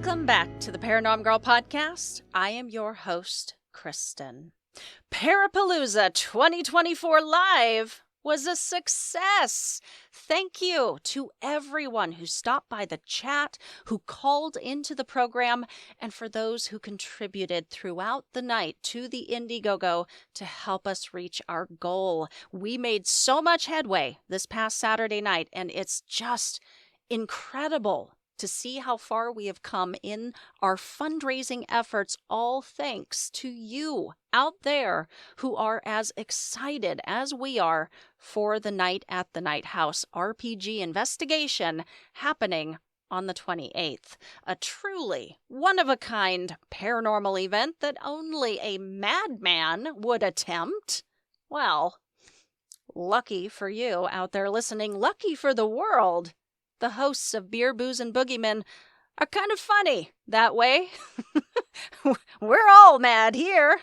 Welcome back to the Paranorm Girl podcast. I am your host, Kristen. Parapalooza 2024 Live was a success. Thank you to everyone who stopped by the chat, who called into the program, and for those who contributed throughout the night to the Indiegogo to help us reach our goal. We made so much headway this past Saturday night, and it's just incredible to see how far we have come in our fundraising efforts, all thanks to you out there who are as excited as we are for the Night at the Night House RPG investigation happening on the 28th. A truly one-of-a-kind paranormal event that only a madman would attempt. Well, lucky for you out there listening, lucky for the world. The hosts of Beer, Booze, and Boogeymen are kind of funny that way. We're all mad here.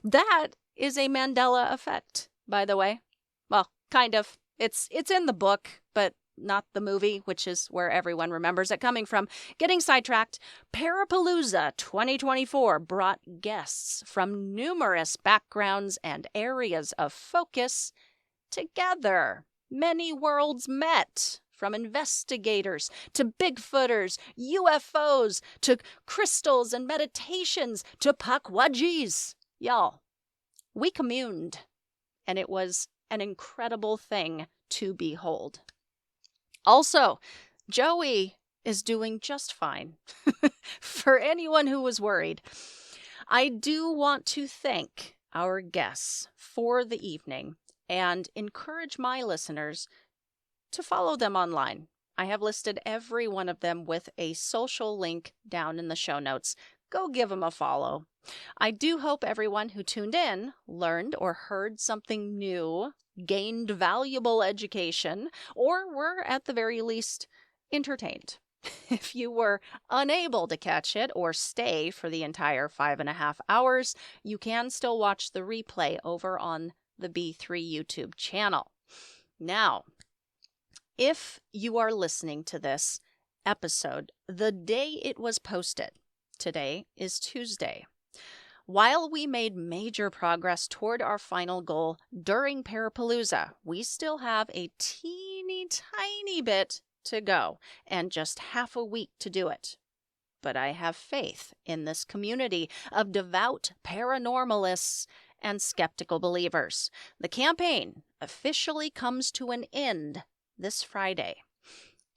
That is a Mandela effect, by the way. Well, kind of. It's in the book, but not the movie, which is where everyone remembers it coming from. Getting sidetracked, Parapalooza 2024 brought guests from numerous backgrounds and areas of focus together. Many worlds met. From investigators to Bigfooters, UFOs, to crystals and meditations, to puckwudgies. Y'all, we communed, and it was an incredible thing to behold. Also, Joey is doing just fine. For anyone who was worried, I do want to thank our guests for the evening and encourage my listeners to follow them online. I have listed every one of them with a social link down in the show notes. Go give them a follow. I do hope everyone who tuned in learned or heard something new, gained valuable education, or were at the very least entertained. If you were unable to catch it or stay for the entire 5.5 hours, you can still watch the replay over on the B3 YouTube channel. Now, if you are listening to this episode the day it was posted, today is Tuesday. While we made major progress toward our final goal during Parapalooza, we still have a teeny tiny bit to go and just half a week to do it. But I have faith in this community of devout paranormalists and skeptical believers. The campaign officially comes to an end this Friday.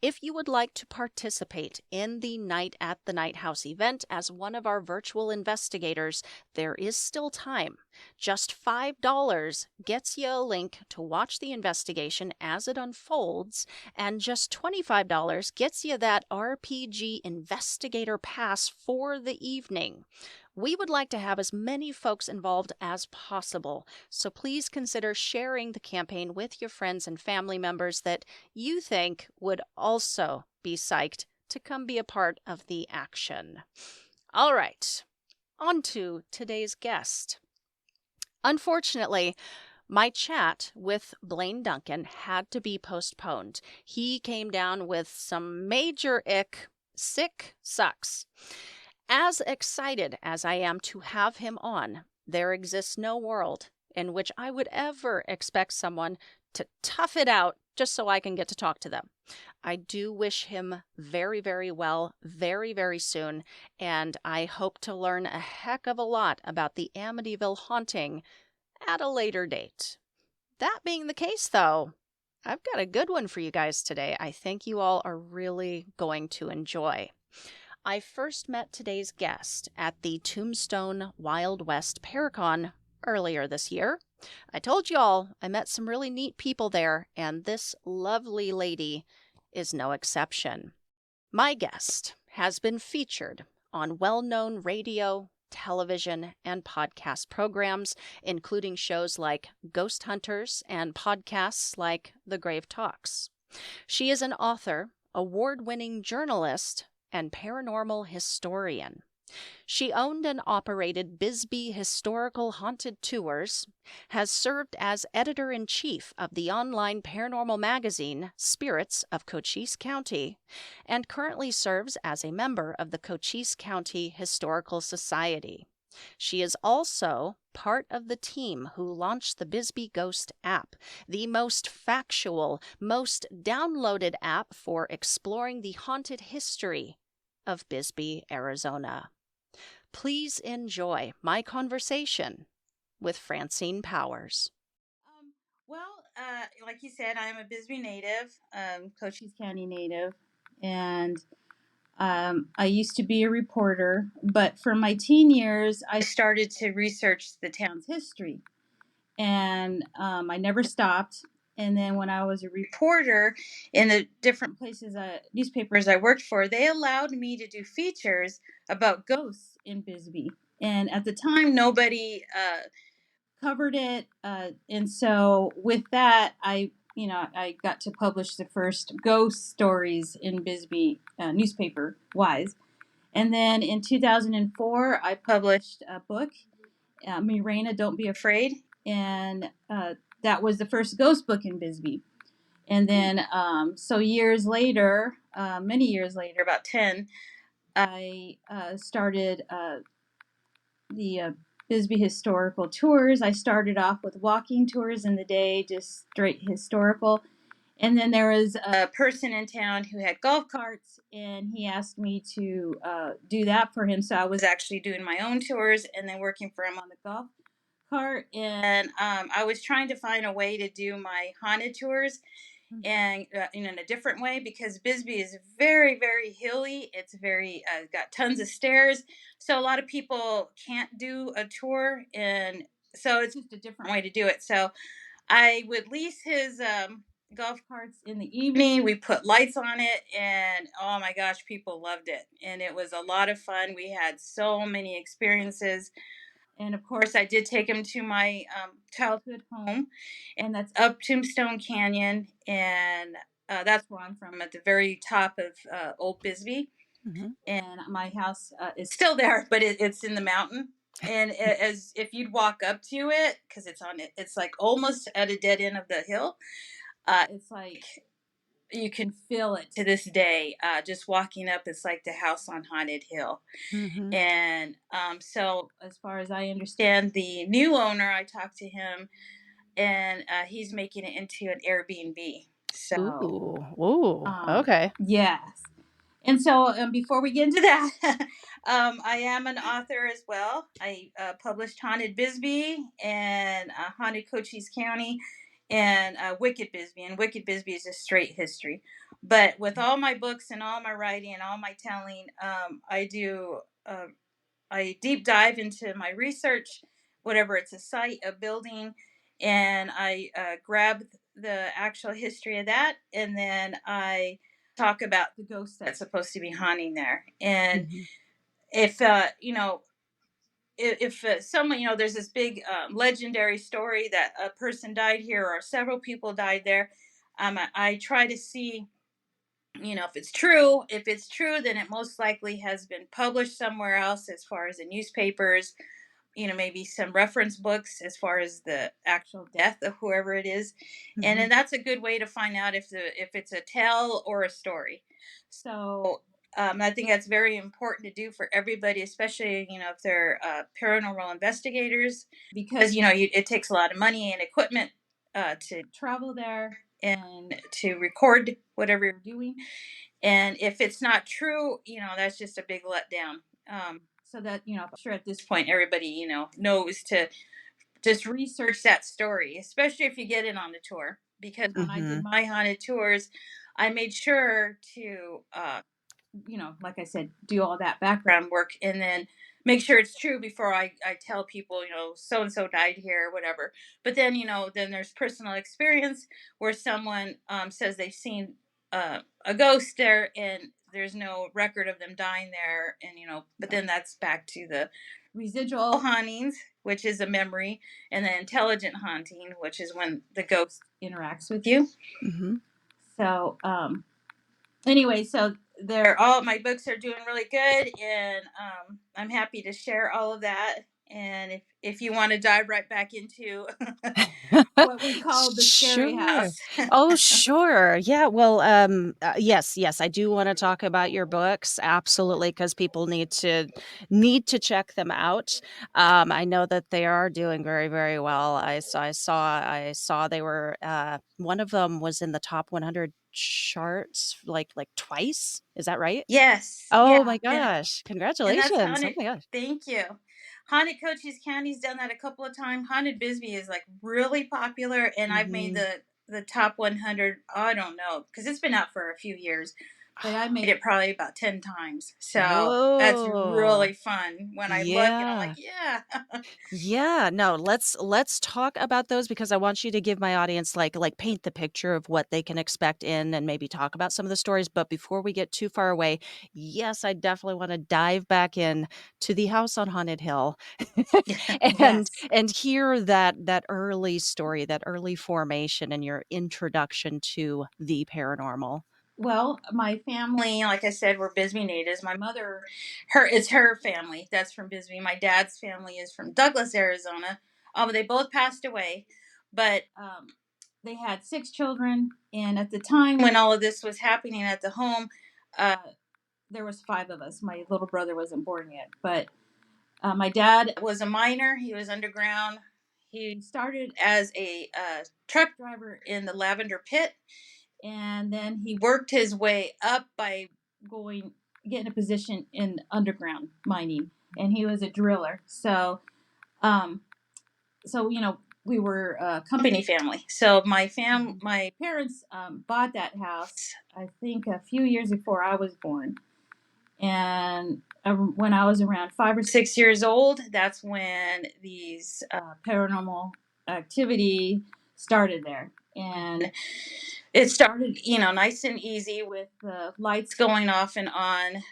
If you would like to participate in the Night at the Night House event as one of our virtual investigators, there is still time. Just $5 gets you a link to watch the investigation as it unfolds, and just $25 gets you that RPG Investigator Pass for the evening. We would like to have as many folks involved as possible, so please consider sharing the campaign with your friends and family members that you think would also be psyched to come be a part of the action. All right, on to today's guest. Unfortunately, my chat with Blaine Duncan had to be postponed. He came down with some major ick. Sick sucks. As excited as I am to have him on, there exists no world in which I would ever expect someone to tough it out just so I can get to talk to them. I do wish him very, very well, very, very soon, and I hope to learn a heck of a lot about the Amityville haunting at a later date. That being the case, though, I've got a good one for you guys today. I think you all are really going to enjoy. I first met today's guest at the Tombstone Wild West Paracon earlier this year. I told y'all I met some really neat people there, and this lovely lady is no exception. My guest has been featured on well-known radio, television, and podcast programs, including shows like Ghost Hunters and podcasts like The Grave Talks. She is an author, award-winning journalist, and paranormal historian. She owned and operated Bisbee Historical Haunted Tours, has served as editor-in-chief of the online paranormal magazine Spirits of Cochise County, and currently serves as a member of the Cochise County Historical Society. She is also part of the team who launched the Bisbee Ghost App, the most factual, most downloaded app for exploring the haunted history of Bisbee, Arizona. Please enjoy my conversation with Francine Powers. Like you said, I'm a Bisbee native, Cochise County native, and I used to be a reporter, but for my teen years, I started to research the town's history, and I never stopped. And then when I was a reporter in the different places, newspapers I worked for, they allowed me to do features about ghosts in Bisbee. And at the time, nobody covered it. And so with that, I got to publish the first ghost stories in Bisbee newspaper wise. And then in 2004, I published a book, Mirena, Don't Be Afraid. And that was the first ghost book in Bisbee. And then, so years later, many years later, about 10, I started the Bisbee Historical Tours. I started off with walking tours in the day, just straight historical. And then there was a person in town who had golf carts, and he asked me to do that for him. So I was actually doing my own tours and then working for him on the golf cart. And I was trying to find a way to do my haunted tours and in a different way, because Bisbee is very, very hilly. It's very got tons of stairs, so a lot of people can't do a tour, and so it's just a different way to do it. So I would lease his golf carts in the evening. We put lights on it, and oh my gosh, people loved it, and it was a lot of fun. We had so many experiences. And of course, I did take him to my childhood home, and that's up Tombstone Canyon. And that's where I'm from, at the very top of Old Bisbee. Mm-hmm. And my house is still there, but it's in the mountain. And as if you'd walk up to it, because it's like almost at a dead end of the hill. It's like you can feel it to this day. Just walking up, it's like the house on Haunted Hill. Mm-hmm. And so, as far as I understand, the new owner, I talked to him, and he's making it into an Airbnb. So, Okay. Yes. And so, before we get into that, I am an author as well. I published Haunted Bisbee and Haunted Cochise County and Wicked Bisbee. And Wicked Bisbee is a straight history. But with all my books and all my writing and all my telling, I deep dive into my research, whatever it's a site, a building, and I grab the actual history of that, and then I talk about the ghost that's supposed to be haunting there. And if someone, there's this big legendary story that a person died here or several people died there, I try to see, if it's true. If it's true, then it most likely has been published somewhere else, as far as the newspapers, maybe some reference books as far as the actual death of whoever it is. Mm-hmm. And then that's a good way to find out if it's a tale or a story. So I think that's very important to do for everybody, especially, if they're paranormal investigators, because, it takes a lot of money and equipment to travel there and to record whatever you're doing. And if it's not true, that's just a big letdown. So that, I'm sure at this point, everybody, knows to just research that story, especially if you get in on the tour. Because when I did my haunted tours, I made sure to, like I said, do all that background work and then make sure it's true before I tell people, so-and-so died here or whatever. But then, then there's personal experience where someone says they've seen a ghost there and there's no record of them dying there. And, but then that's back to the residual hauntings, which is a memory, and the intelligent haunting, which is when the ghost interacts with you. Mm-hmm. So, anyway, so they're all my books are doing really good, and I'm happy to share all of that. And if you want to dive right back into what we call the scary Sure. house. Oh, sure. Yeah. Well, yes, yes, I do want to talk about your books, absolutely, because people need to check them out. I know that they are doing very, very well. I saw they were. One of them was in the top 100 charts, like twice. Is that right? Yes, Oh yeah, my gosh! and that's Congratulations! Oh haunted. my gosh! Thank you. Haunted Cochise County's done that a couple of times. Haunted Bisbee is like really popular, and I've made Mhm. the top 100. I don't know because it's been out for a few years, but I made it probably about 10 times. So that's Whoa! really fun when I look and I'm like, Yeah. yeah. Yeah, no, let's talk about those because I want you to give my audience like paint the picture of what they can expect in and maybe talk about some of the stories. But before we get too far away, yes, I definitely want to dive back in to the house on Haunted Hill and Yes. hear that early story, that early formation and your introduction to the paranormal. Well, my family, like I said, we're Bisbee natives. My mother, her it's her family that's from Bisbee. My dad's family is from Douglas, Arizona. They both passed away, but they had 6 children. And at the time when all of this was happening at the home, uh, there was 5 of us. My little brother wasn't born yet, but my dad was a miner. He was underground. He started as a truck driver in the lavender pit, and then he worked his way up by going getting a position in underground mining, and he was a driller. Um so we were a company family. So my parents bought that house, I think a few years before I was born. And when I was around 5 or 6 years old, that's when these paranormal activity started there. And it started, nice and easy with the lights going off and on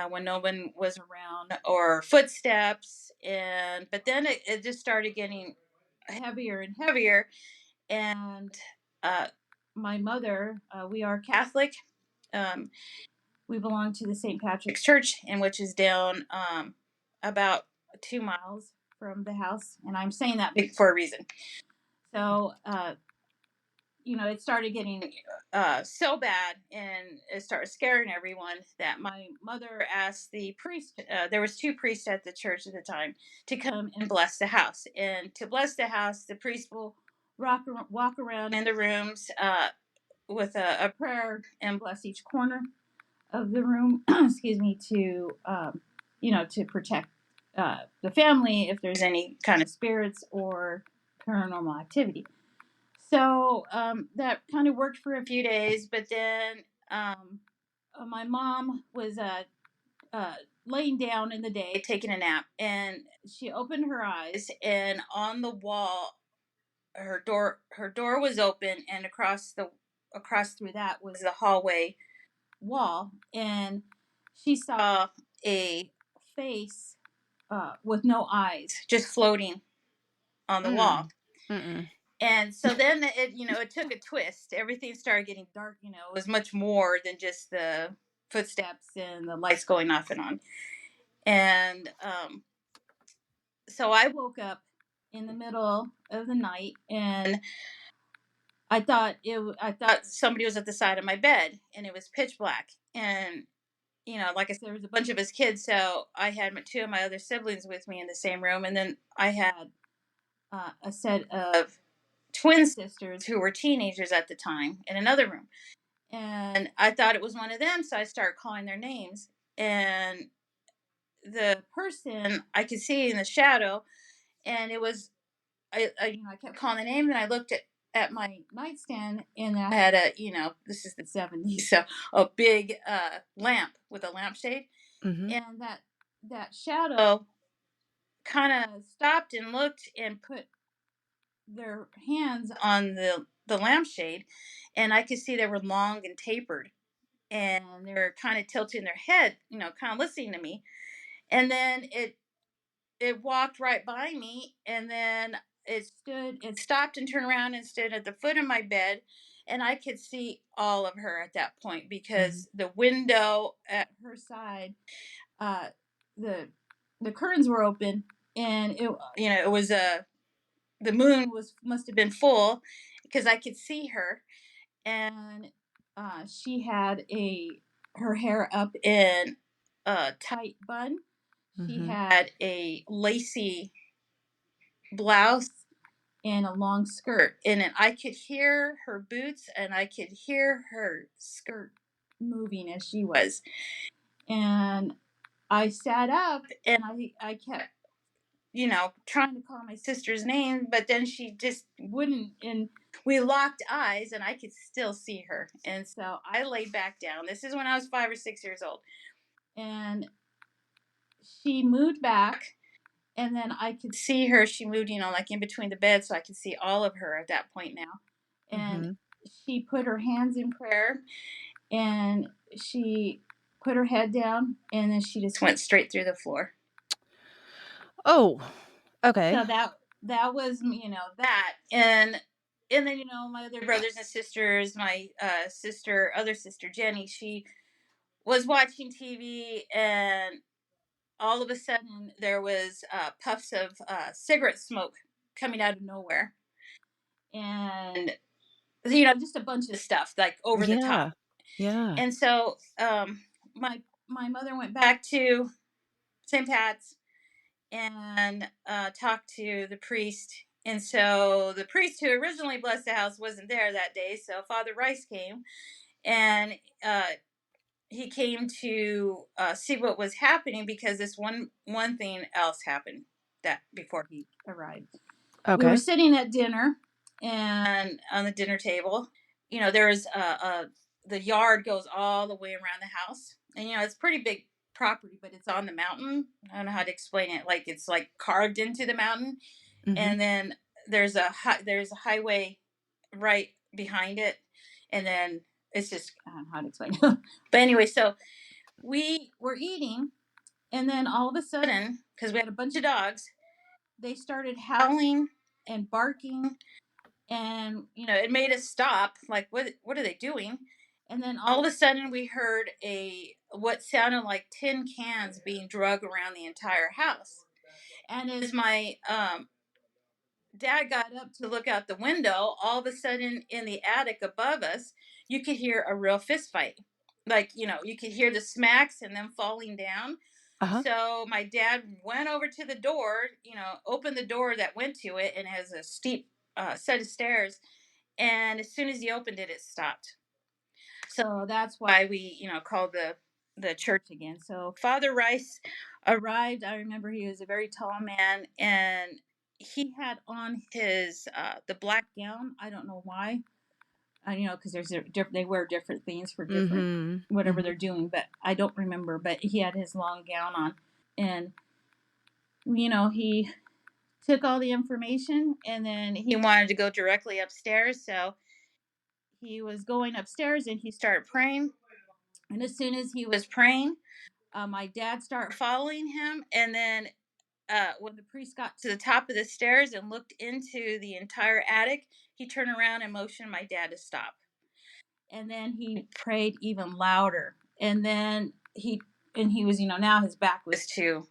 when no one was around, or footsteps. And but then it just started getting heavier and heavier. And uh, my mother, we are Catholic. Um, we belong to the St. Patrick's Church, and which is down about 2 miles from the house. And I'm saying that for a reason. So, it started getting so bad, and it started scaring everyone, that my mother asked the priest. There was 2 priests at the church at the time to come and bless the house. And to bless the house, the priest will walk around in the rooms with a prayer and bless each corner of the room, excuse me, to protect the family if there's any kind of spirits or paranormal activity. So that kind of worked for a few days, but then my mom was uh, laying down in the day taking a nap, and she opened her eyes, and on the wall, her door was open, and across through that was the hallway wall. And she saw a face with no eyes just floating on the wall. Mm. Mm-mm. And so then it took a twist. Everything started getting dark. It was much more than just the footsteps and the lights going off and on. And so I woke up in the middle of the night, and I thought somebody was at the side of my bed, and it was pitch black. And like I said, there was a bunch of us kids, so I had 2 of my other siblings with me in the same room, and then I had a set of twin sisters who were teenagers at the time in another room. And I thought it was one of them, so I started calling their names. And the person I could see in the shadow, and it was I kept calling the name, and I looked at my nightstand, and I had this is the 70s, so a big lamp with a lampshade. Mhm. And that shadow kind of stopped and looked and put their hands on the lampshade, and I could see they were long and tapered, and they were kind of tilting their head, kind of listening to me. And then it walked right by me, and then it stopped and turned around and stood at the foot of my bed. and I could see all of her at that point because the window at her side, uh, the the curtains were open, and it was the moon must have been full because I could see her, and she had her hair up in a tight bun. She had a lacy blouse and a long skirt, and I could hear her boots and I could hear her skirt moving as she was. And I sat up and I kept, trying to call my sister's name, but then she just wouldn't. And we locked eyes and I could still see her. And so I laid back down. This is when I was 5 or 6 years old. And she moved back, and then I could see her. She moved, like in between the beds, so I could see all of her at that point now. And she put her hands in prayer, and she put her head down, and then she just went straight through the floor. Oh, okay. So that was, that. And then, my other brothers and sisters, my other sister Jenny, she was watching TV, and all of a sudden there was puffs of cigarette smoke coming out of nowhere, and just a bunch of stuff like over the top. Yeah. And so my mother went back to St. Pat's and talked to the priest. And so the priest who originally blessed the house wasn't there that day, so Father Rice came, and he came to see what was happening, because this one thing else happened that before he arrived. We were sitting at dinner, and on the dinner table, there's the yard goes all the way around the house, and it's pretty big property, but it's on the mountain. I don't know how to explain it. Like, it's like carved into the mountain, and then there's a highway right behind it, and then it's just, I don't know how to explain it. But anyway, so we were eating, and then all of a sudden, because we had a bunch of dogs, they started howling and barking, and it made us stop. Like, what are they doing? And then all of a sudden, we heard what sounded like tin cans being drug around the entire house. And as my dad got up to look out the window, all of a sudden in the attic above us, you could hear a real fist fight. Like, you could hear the smacks and them falling down. So my dad went over to the door, opened the door that went to it, and it has a steep set of stairs. And as soon as he opened it, it stopped. So that's why we, called the church again. So Father Rice arrived. I remember he was a very tall man, and he had on his the black gown. I don't know why. Because they wear different things for different whatever they're doing, but I don't remember. But he had his long gown on, and he took all the information, and then he wanted to go directly upstairs. So he was going upstairs, and he started praying. And as soon as he was praying, my dad started following him, and then when the priest got to the top of the stairs and looked into the entire attic, he turned around and motioned my dad to stop. And then he prayed even louder. And then he was, now his back was to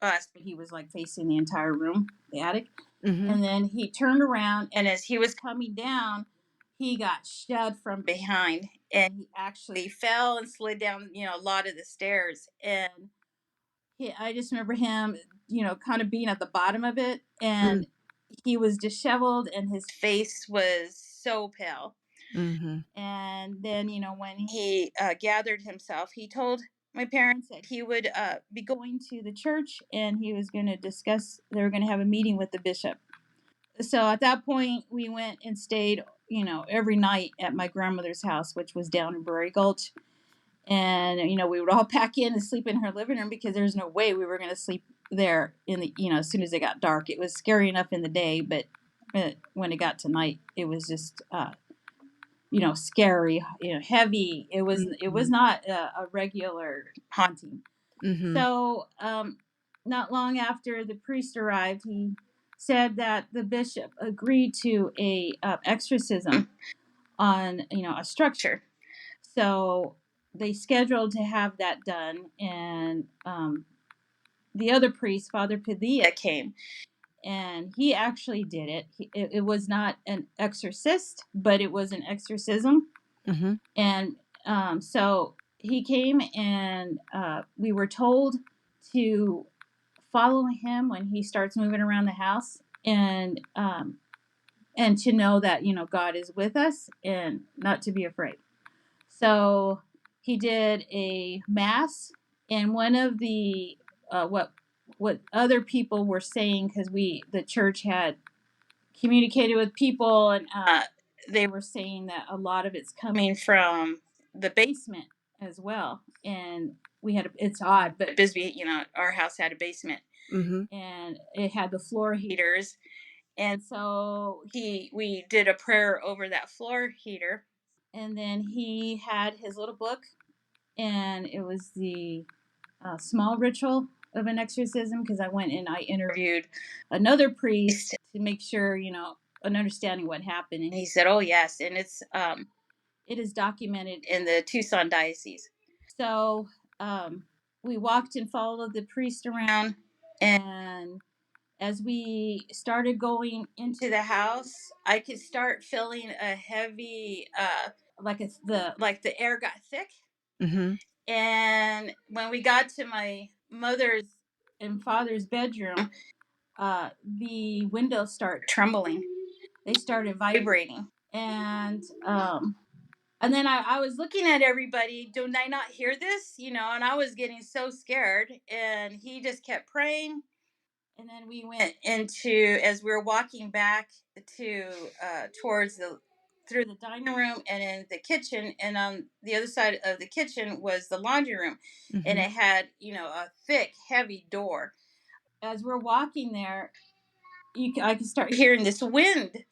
us, but he was like facing the entire room, the attic. And then he turned around, and as he was coming down, he got shoved from behind, and he actually fell and slid down, a lot of the stairs. And I just remember him, kind of being at the bottom of it, and he was disheveled, and his face was so pale. And then, when he gathered himself, he told my parents that he would be going to the church, and he was going to they were going to have a meeting with the bishop. So at that point, we went and stayed, every night at my grandmother's house, which was down in Brewery Gulch. And, we would all pack in and sleep in her living room, because there's no way we were going to sleep there as soon as it got dark. It was scary enough in the day, but when it got to night, it was just, scary, heavy. It was not a regular haunting. So, not long after the priest arrived, he said that the bishop agreed to a exorcism on, a structure. So they scheduled to have that done, and the other priest, Father Padilla, came, and he actually did it. It was not an exorcist, but it was an exorcism. Mm-hmm. And so he came, and we were told to follow him when he starts moving around the house, and to know that God is with us and not to be afraid. So he did a mass, and one of the what other people were saying, because the church had communicated with people, and they were saying that a lot of it's coming from the basement as well. And it's odd, but Bisbee, our house had a basement, Mm-hmm. and it had the floor heaters. And so we did a prayer over that floor heater, and then he had his little book, and it was the small ritual of an exorcism, because I went and I interviewed another priest to make sure, an understanding what happened, and he said, "Oh yes," and it is documented in the Tucson diocese. So we walked and followed the priest around, and as we started going into the house, I could start feeling a heavy, like the air got thick. Mm-hmm. And when we got to my mother's and father's bedroom, the windows started trembling. They started vibrating, and then I was looking at everybody. Do I not hear this? And I was getting so scared. And he just kept praying. And then we went into, as we were walking back to towards the through the dining room and in the kitchen, and on the other side of the kitchen was the laundry room, and Mm-hmm. it had a thick, heavy door. As we're walking there, I could start hearing this wind,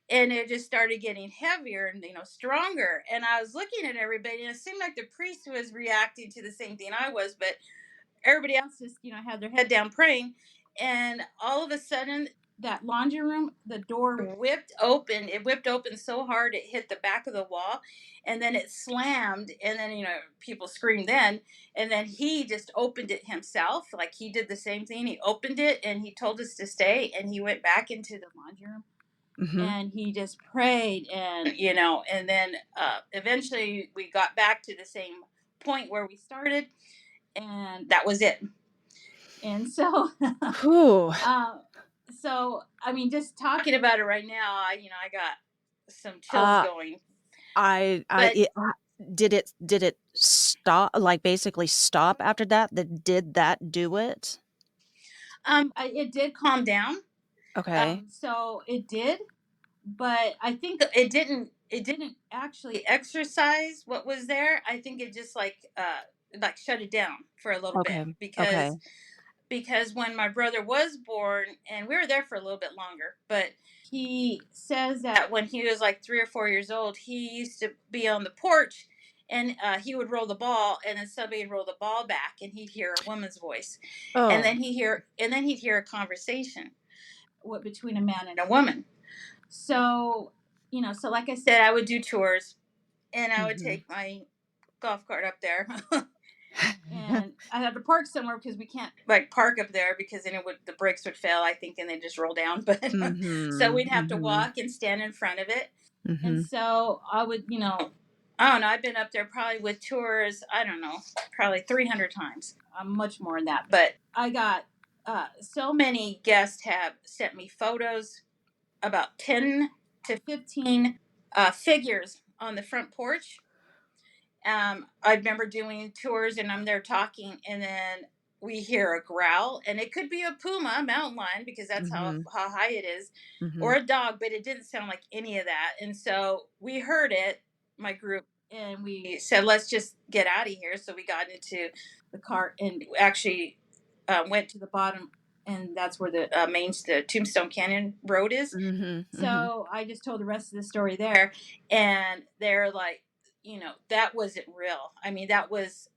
and it just started getting heavier and stronger. And I was looking at everybody, and it seemed like the priest was reacting to the same thing I was, but everybody else just had their head down praying. And all of a sudden, that laundry room, the door whipped open. It whipped open so hard it hit the back of the wall, and then it slammed. And then people screamed then. And then he just opened it himself, like he did the same thing. He opened it, and he told us to stay, and he went back into the laundry room. Mm-hmm. And he just prayed, and and then eventually we got back to the same point where we started, and that was it. And so Whew. so I mean, just talking about it right now, I got some chills going. But Did it stop, like basically stop after that? Did that do it? it did calm down. Okay. So it did, but I think it didn't actually exercise what was there. I think it just like shut it down for a little bit, Okay. Okay. because when my brother was born, and we were there for a little bit longer, but he says that when he was like 3 or 4 years old, he used to be on the porch, and he would roll the ball, and then somebody would roll the ball back, and he'd hear a woman's voice, and Oh. then he'd hear a conversation between a man and a woman. So so like I said, I would do tours, and I would Mm-hmm. take my golf cart up there. And I had to park somewhere, because we can't like park up there, because then the brakes would fail, I think, and they just roll down. But so Mm-hmm. we'd have to Mm-hmm. walk and stand in front of it. And Mm-hmm. so I would, I don't know, I've been up there probably with tours, I don't know, probably 300 times. Much more than that. But I got so many guests have sent me photos, about 10 to 15 figures on the front porch. I remember doing tours, and I'm there talking, and then we hear a growl, and it could be a puma, a mountain lion, because that's how Mm-hmm. high it is, Mm-hmm. or a dog, but it didn't sound like any of that. And so we heard it, my group, and we said, let's just get out of here. So we got into the car, and actually went to the bottom, and that's where the Tombstone Canyon Road is. Mm-hmm. So I just told the rest of the story there, and they're like, that wasn't real. I mean, that was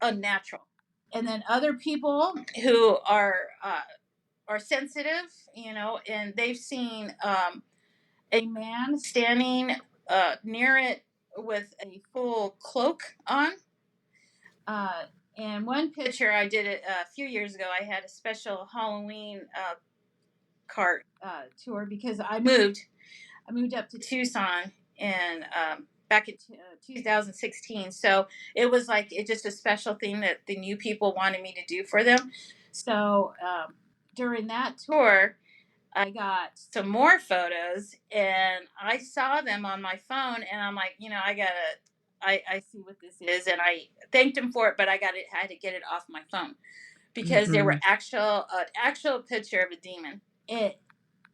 unnatural. And then other people who are sensitive, and they've seen a man standing near it with a full cloak on. And one picture I did it a few years ago. I had a special Halloween cart tour because I moved up to Tucson and back in 2016. So it was like just a special thing that the new people wanted me to do for them. So during that tour, I got some more photos and I saw them on my phone and I'm like, I see what this is, and I thanked him for it, but had to get it off my phone because they were actual picture of a demon.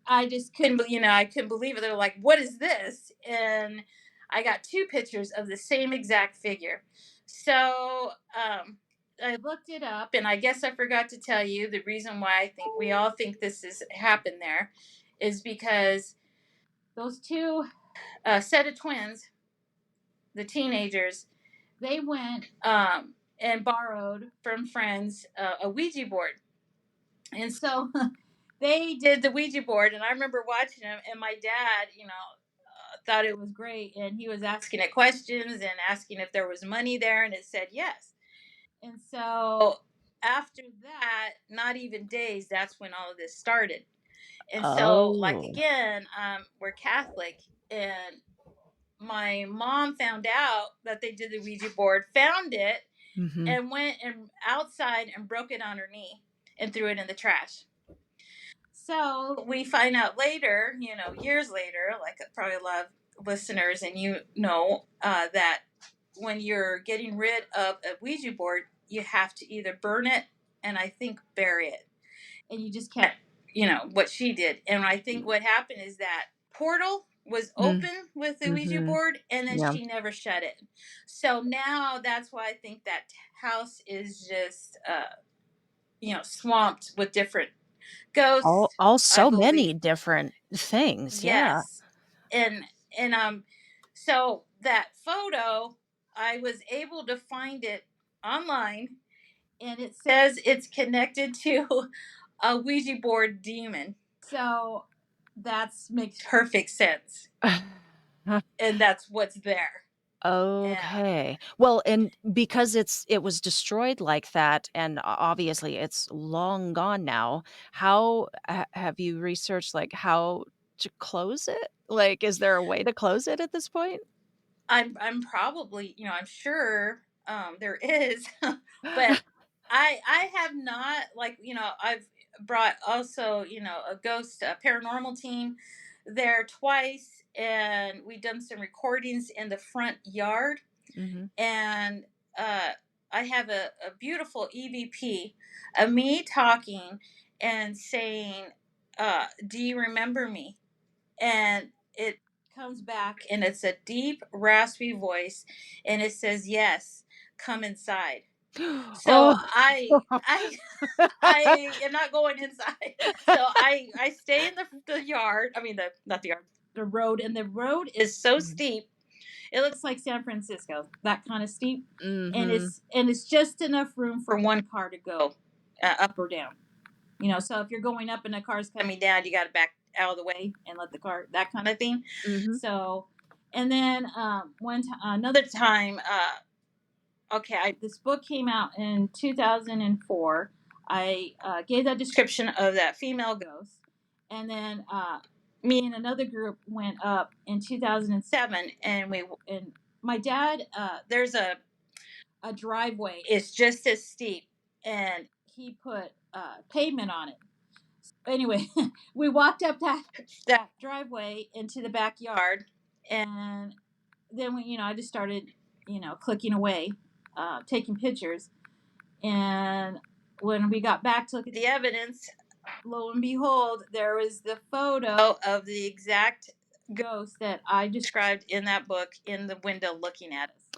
I just I couldn't believe it. They were like, "What is this?" And I got two pictures of the same exact figure. So I looked it up, and I guess I forgot to tell you the reason why I think we all think this has happened there is because those two set of twins, the teenagers, they went and borrowed from friends a Ouija board. And so they did the Ouija board, and I remember watching them, and my dad, thought it was great, and he was asking it questions and asking if there was money there, and it said yes. And so after that, not even days, that's when all of this started. And so, like, Oh. again, we're Catholic, and my mom found out that they did the Ouija board, found it, Mm-hmm. and went and outside and broke it on her knee and threw it in the trash. So we find out later, years later, like probably a lot of listeners, and that when you're getting rid of a Ouija board, you have to either burn it and I think bury it. And you just can't, what she did. And I think what happened is that portal was open with the Ouija Mm-hmm. board and then Yeah. she never shut it. So now that's why I think that house is just, swamped with different ghosts. All I so many believe. different things. Yeah. Yes. And so that photo, I was able to find it online, and it says it's connected to a Ouija board demon. So that makes perfect sense. And that's what's there. Yeah. Okay. Well, and because it was destroyed like that, and obviously it's long gone now, how have you researched like how to close it? Like, is there a way to close it at this point? I'm probably, I'm sure there is, but I have not, like, I've brought also, a paranormal team there twice, and we done some recordings in the front yard, Mhm. and uh I have a beautiful EVP of me talking and saying, do you remember me? And it comes back and it's a deep raspy voice, and it says, yes, come inside. So Oh. I am not going inside. So I stay in the yard, I mean, the not the yard, the road, and the road is so steep, it looks like San Francisco, that kind of steep, and Mhm. it's just enough room for one car to go up or down. So if you're going up and a car's coming down, you got to back out of the way and let the car, that kind of thing. Mhm. So, and then another time, this book came out in 2004. I gave that description of that female ghost, and then me and another group went up in 2007, and my dad, there's a driveway. It's just as steep, and he put pavement on it. Anyway, we walked up that driveway into the backyard, and then I just started, clicking away, taking pictures, and when we got back to look at the evidence, lo and behold, there was the photo of the exact ghost that I described in that book in the window looking at us.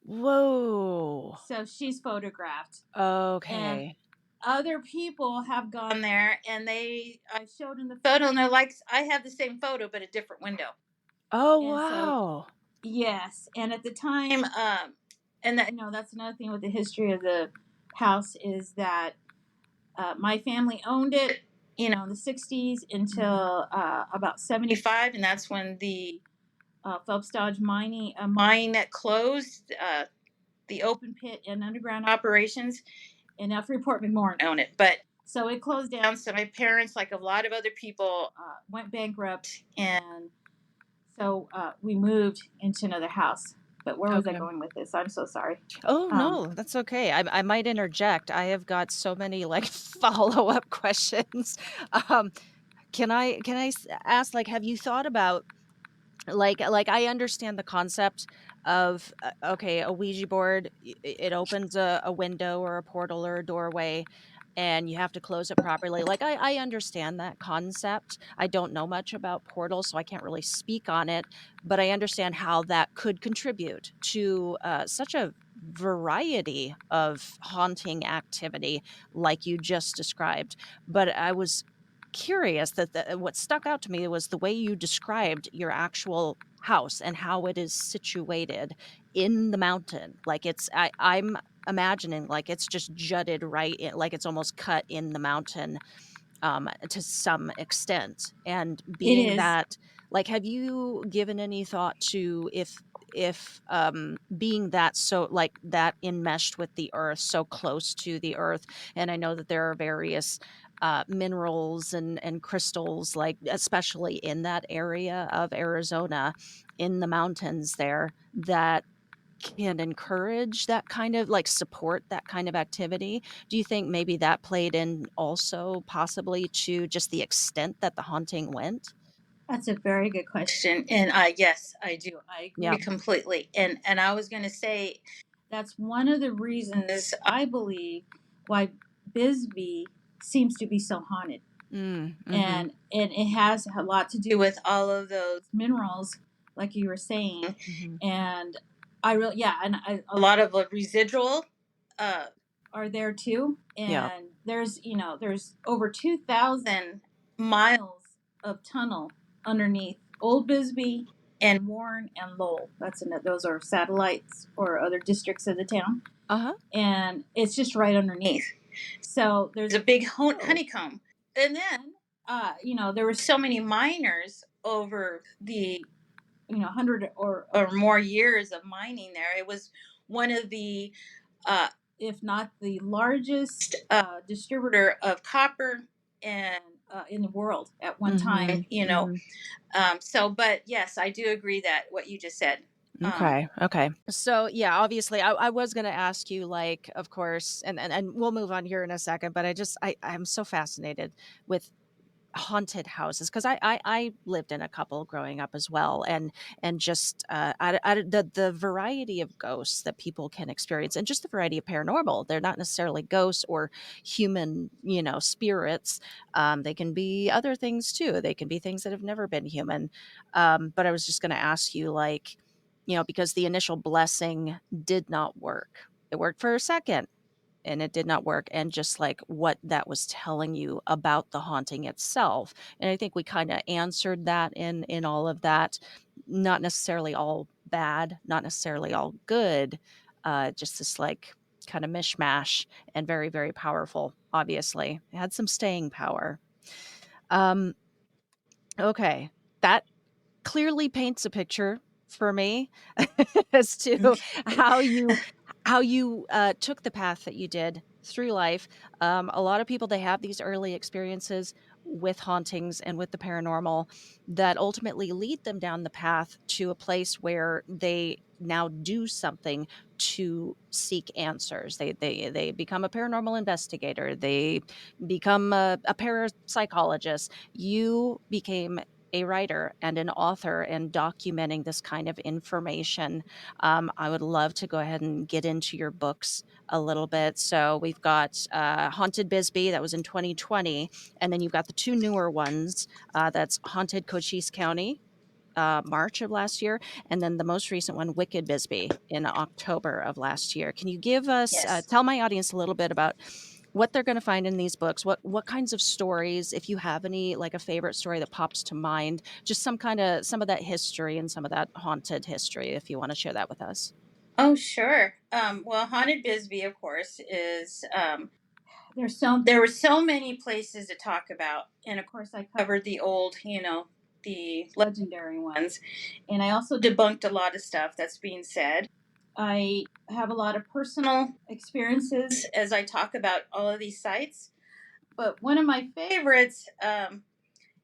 Whoa. So she's photographed. And Okay. other people have gone there, and I showed them the photo, and they're like, I have the same photo but a different window. Oh, And so, wow. yes, and at the time, and that, that's another thing with the history of the house is that my family owned it, in the 60s until about 75, and that's when the Phelps Dodge mining, a mine that closed, the open pit and underground operations, and now Freeport McMoran own it. But so it closed down. So my parents, like a lot of other people, went bankrupt, and so we moved into another house. But where was I Okay. going with this? I'm so sorry. Oh, no, that's okay. I might interject. I have got so many, like, follow-up questions. Um, can I ask, like, have you thought about like, I understand the concept of, okay, a Ouija board, it opens a window or a portal or a doorway, and you have to close it properly. Like, I understand that concept. I don't know much about portals, so I can't really speak on it, but I understand how that could contribute to such a variety of haunting activity like you just described. But I was curious that what stuck out to me was the way you described your actual house and how it is situated in the mountain. Like I'm imagining like it's just jutted right in, like it's almost cut in the mountain to some extent. And It being is. that, like, have you given any thought to if being that so like that enmeshed with the earth, so close to the earth, and I know that there are various minerals and crystals, like especially in that area of Arizona, in the mountains there, that can encourage that kind of like support that kind of activity. Do you think maybe that played in also possibly to just the extent that the haunting went? That's a very good question, and yes, I do. I Yeah. agree completely. And I was going to say that's one of the reasons I believe why Bisbee seems to be so haunted, Mm-hmm. and it has a lot to do with all of those minerals, like you were saying, Mm-hmm. and I really a lot of the residual uh, are there too, Yeah. and there's over 2,000 miles of tunnel underneath Old Bisbee and Warren and Lowell. Those are satellites or other districts of the town, Uh-huh. and it's just right underneath. So there's a big Oh. honeycomb, and then there were so many miners over the 100 or more years of mining there. It was one of the uh, if not the largest distributor of copper and in the world at one Mm-hmm. time. Mm-hmm. But yes, I do agree that what you just said. Okay. Okay. So yeah, obviously I was gonna ask you, like, of course, and we'll move on here in a second, but I'm so fascinated with haunted houses because I lived in a couple growing up as well, and just the variety of ghosts that people can experience, and just the variety of paranormal. They're not necessarily ghosts or human, spirits. They can be other things too. They can be things that have never been human. But I was just going to ask you, like, because the initial blessing did not work. It worked for a second and it did not work, and just like what that was telling you about the haunting itself. And I think we kind of answered that in all of that. Not necessarily all bad, not necessarily all good, just this like kind of mishmash, and very, very powerful. Obviously it had some staying power. um okay, that clearly paints a picture for me as to how you took the path that you did through life. A lot of people, they have these early experiences with hauntings and with the paranormal that ultimately lead them down the path to a place where they now do something to seek answers. They become a paranormal investigator. They become a parapsychologist. You became a writer and an author and documenting this kind of information. I would love to go ahead and get into your books a little bit. So we've got Haunted Bisbee, that was in 2020. And then you've got the two newer ones, that's Haunted Cochise County, March of last year, and then the most recent one, Wicked Bisbee, in October of last year. Can you give us, Yes. tell my audience a little bit about what they're going to find in these books? What kinds of stories, if you have any, like a favorite story that pops to mind, just some of that history and some of that haunted history, if you want to share that with us. Oh, sure. Well, Haunted Bisbee, of course, is there were so many places to talk about, and of course, I covered the old, the legendary ones. And I also debunked a lot of stuff that's being said. I have a lot of personal experiences as I talk about all of these sites. But one of my favorites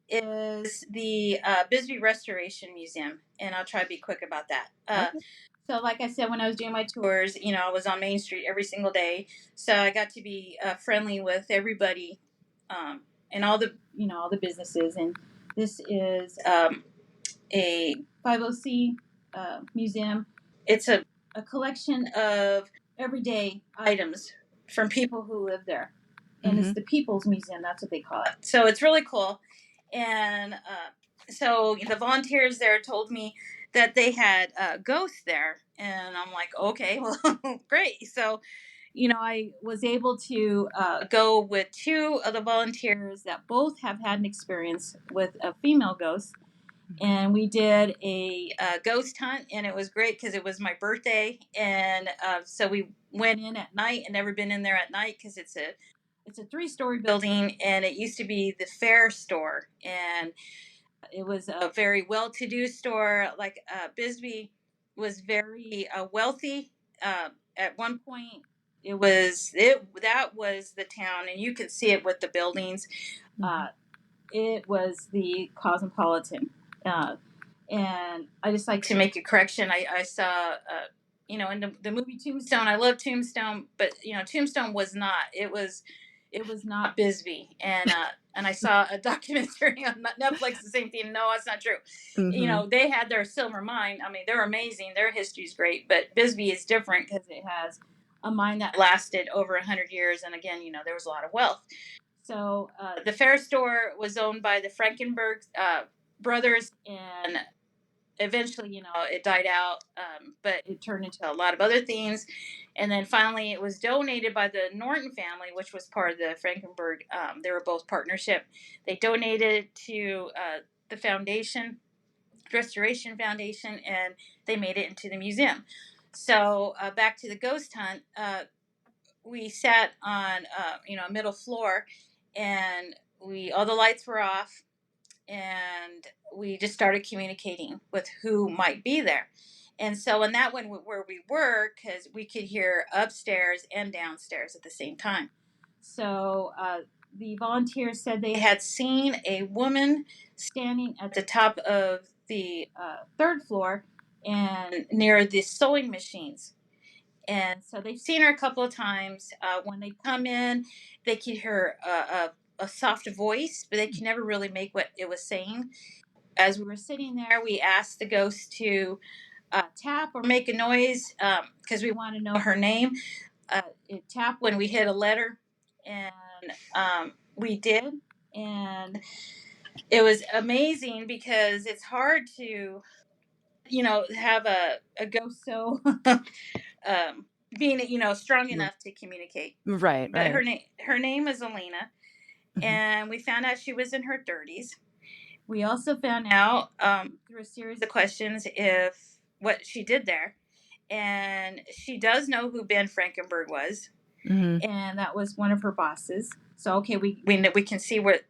is the Bisbee Restoration Museum. And I'll try to be quick about that. Okay. So, like I said, when I was doing my tours, I was on Main Street every single day. So I got to be friendly with everybody, and all the businesses. And this is a 50C museum. It's a collection of everyday items from people who live there. And it's the People's Museum. That's what they call it. So it's really cool. And so the volunteers there told me that they had ghosts there. And I'm like, okay, well, great. So, I was able to go with two of the volunteers that both have had an experience with a female ghost. And we did a ghost hunt, and it was great because it was my birthday. And so we went in at night, and never been in there at night because it's a 3-story building, and it used to be the Fair store. And it was a very well-to-do store. Like Bisbee was very wealthy. At one point, that was the town, and you could see it with the buildings. It was the cosmopolitan. And I just like to make a correction. I saw, in the movie Tombstone. I love Tombstone, but Tombstone was not. It was not Bisbee. And I saw a documentary on Netflix, the same thing. No, that's not true. They had their silver mine. I mean, they're amazing. Their history's great, but Bisbee is different because it has a mine that lasted over 100 years. And again, there was a lot of wealth. So the Fair store was owned by the Frankenberg brothers, and eventually, it died out, but it turned into a lot of other things. And then finally, it was donated by the Norton family, which was part of the Frankenberg. They were both partnership. They donated to the foundation, Restoration Foundation, and they made it into the museum. So back to the ghost hunt, we sat on a middle floor, and all the lights were off, and we just started communicating with who might be there. And so in that one where we were, because we could hear upstairs and downstairs at the same time. So the volunteers said they had seen a woman standing at the top of the 3rd floor and near the sewing machines. And so they've seen her a couple of times. When they come in, they could hear a soft voice, but they could never really make what it was saying. As we were sitting there, we asked the ghost to tap or make a noise because we want to know her name. It tapped when we hit a letter, and we did. And it was amazing because it's hard to, have a ghost so being strong enough to communicate. Right. But her name is Elena, and we found out she was in her 30s. We also found out through a series of questions what she did there, and she does know who Ben Frankenberg was, and that was one of her bosses. So okay, we can see what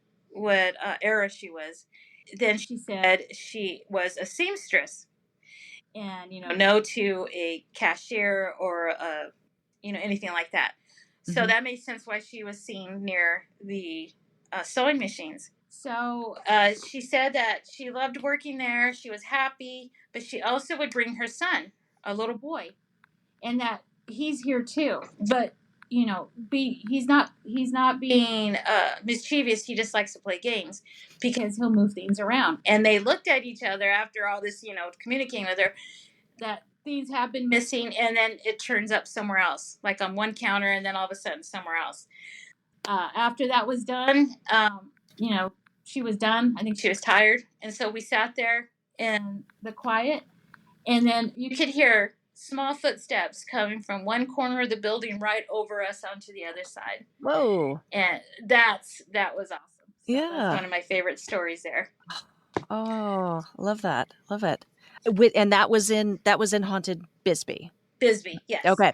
era she was. Then she said she was a seamstress, and no to a cashier or anything like that. So that made sense why she was seen near the sewing machines. So she said that she loved working there. She was happy, but she also would bring her son, a little boy, and that he's here too. But he's not being mischievous. He just likes to play games because he'll move things around. And they looked at each other after all this, communicating with her, that things have been missing, and then it turns up somewhere else, like on one counter, and then all of a sudden somewhere else. After that was done, she was done. I think she was tired, and so we sat there in the quiet, and then you could hear small footsteps coming from one corner of the building right over us onto the other side. Whoa! And that was awesome. So yeah, that's one of my favorite stories there. Oh, love that! Love it. And that was in Haunted Bisbee. Bisbee, yes. Okay.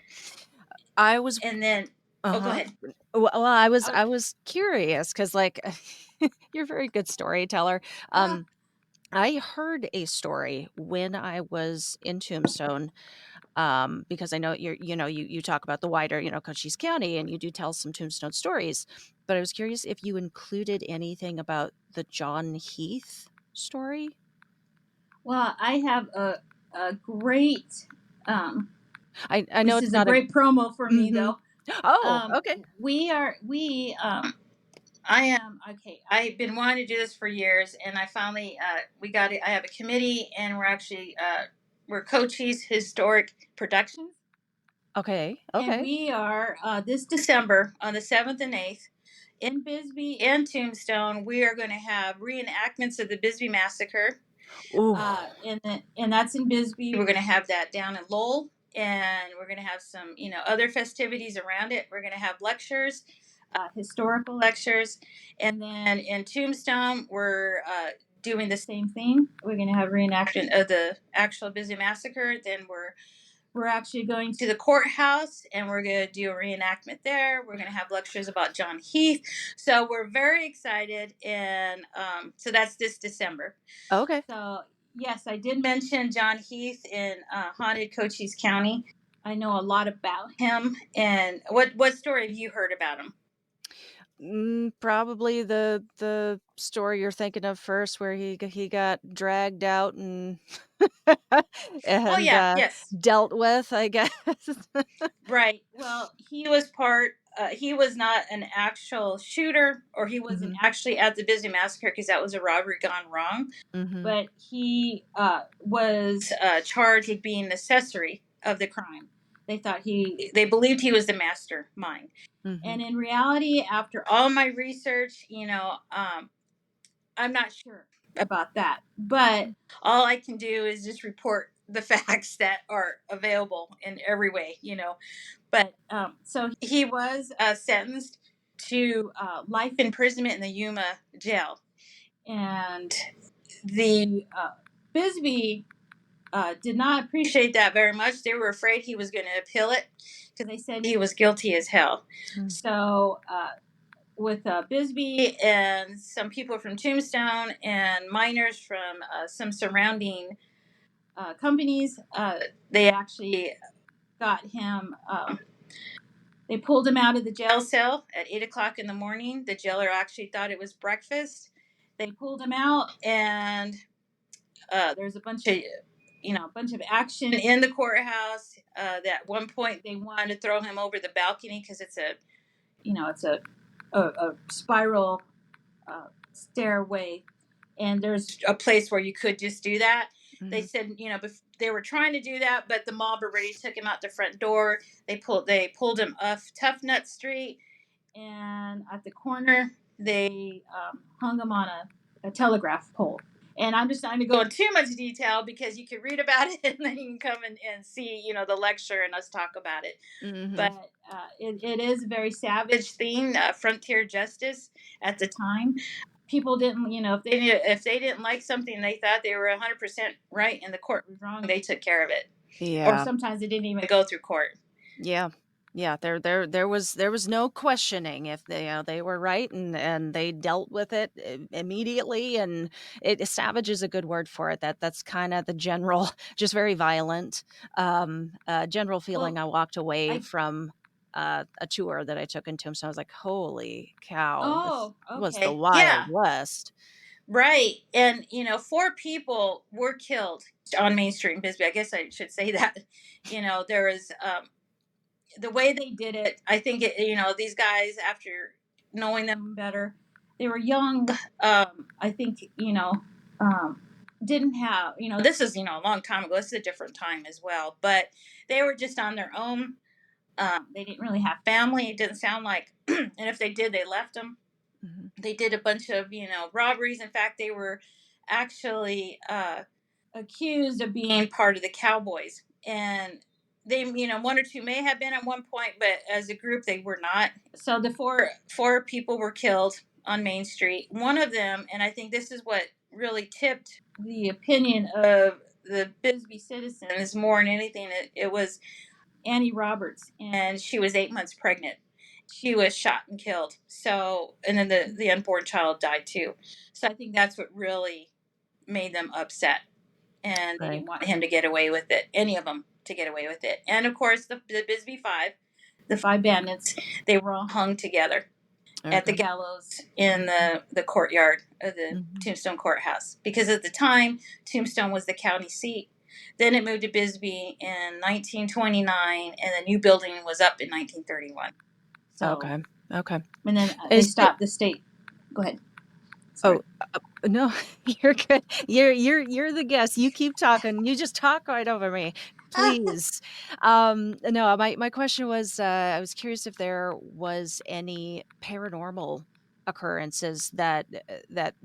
I was, and then go ahead. Well, I was curious because, like, you're a very good storyteller. I heard a story when I was in Tombstone, because I know you talk about the wider, Cochise County, and you do tell some Tombstone stories. But I was curious if you included anything about the John Heath story. Well, I have a great. I know This it's is a not a. great promo for me, Mhm. though. Oh, okay. We I am okay. I've been wanting to do this for years, and I finally we got it. I have a committee, and we're Cochise Historic Productions, Okay. and Okay. we are this December on the 7th and 8th in Bisbee and Tombstone. We are going to have reenactments of the Bisbee Massacre, Ooh. and that's in Bisbee. We're going to have that down in Lowell, and we're going to have some other festivities around it. We're going to have lectures, historical lectures, and then in Tombstone we're doing the same thing. We're going to have reenactment of the actual Bisbee Massacre. Then we're actually going to the courthouse, and we're going to do a reenactment there. We're going to have lectures about John Heath. So we're very excited. And so that's this December. Okay. So, yes, I did mention John Heath in Haunted Cochise County. I know a lot about him. And what story have you heard about him? Probably the story you're thinking of first, where he got dragged out and Oh, and yeah, yes. dealt with, I guess. Right. Well, he was he was not an actual shooter, or he wasn't Mhm. actually at the Bisbee Massacre because that was a robbery gone wrong. Mhm. But he was charged with being an accessory of the crime. They believed he was the mastermind. Mhm. And in reality, after all my research, I'm not sure about that. But all I can do is just report the facts that are available in every way. But so he was sentenced to life imprisonment in the Yuma jail. And the Bisbee did not appreciate that very much. They were afraid he was going to appeal it because they said he was guilty as hell. Mm. So, with Bisbee and some people from Tombstone and miners from some surrounding companies, they actually got him. They pulled him out of the jail cell at 8 o'clock in the morning. The jailer actually thought it was breakfast. They pulled him out, and there's a bunch of action in the courthouse. That at one point they wanted to throw him over the balcony because it's a spiral stairway, and there's a place where you could just do that. They Mhm. said, they were trying to do that, but the mob already took him out the front door. They pulled him off Tough Nut Street, and at the corner they hung him on a telegraph pole. And I'm just not going to go into too much detail because you can read about it and then you can come and see, the lecture and us talk about it. Mhm. But it is a very savage theme, frontier justice at the time. People didn't, if they didn't like something, they thought they were 100% right and the court was wrong. They took care of it, or Yeah. sometimes they didn't even go through court. Yeah. Yeah, there was no questioning if they were right, and they dealt with it immediately. And savage is a good word for it. That's kind of the general, just very violent, general feeling Well, I walked away I from a tour that I took in Tombstone. I was like, holy cow, this oh, was the okay, Wild yeah, West. right. And 4 people were killed on Main Street in Bisbee. I guess I should say that. There was the way they did it. I think these guys, after knowing them better, they were young. I think um, didn't have this is a long time ago. This is a different time as well, but they were just on their own. They didn't really have family. It didn't sound like, and if they did, they left them. Mhm. They did a bunch of robberies. In fact, they were actually accused of being part of the Cowboys, and they, one or two may have been at one point, but as a group, they were not. So the four people were killed on Main Street. One of them, and I think this is what really tipped the opinion of the Bisbee citizens more than anything. It was Annie Roberts, and she was 8 months pregnant. She was shot and killed. So, and then the unborn child died too. So I think that's what really made them upset, and they Right. didn't want him to get away with it, any of them to get away with it. And of course, the Bisbee Five, the five bandits, they were all hung together at the Okay. gallows in the courtyard of the Mhm. Tombstone Courthouse. Because at the time, Tombstone was the county seat. Then it moved to Bisbee in 1929, and the new building was up in 1931. So, Okay. Okay. and then they Is it stopped the state. Go ahead. Sorry. Oh, no, you're good. You're the guest. You keep talking. You just talk right over me, please. No, my question was, I was curious if there was any paranormal occurrences that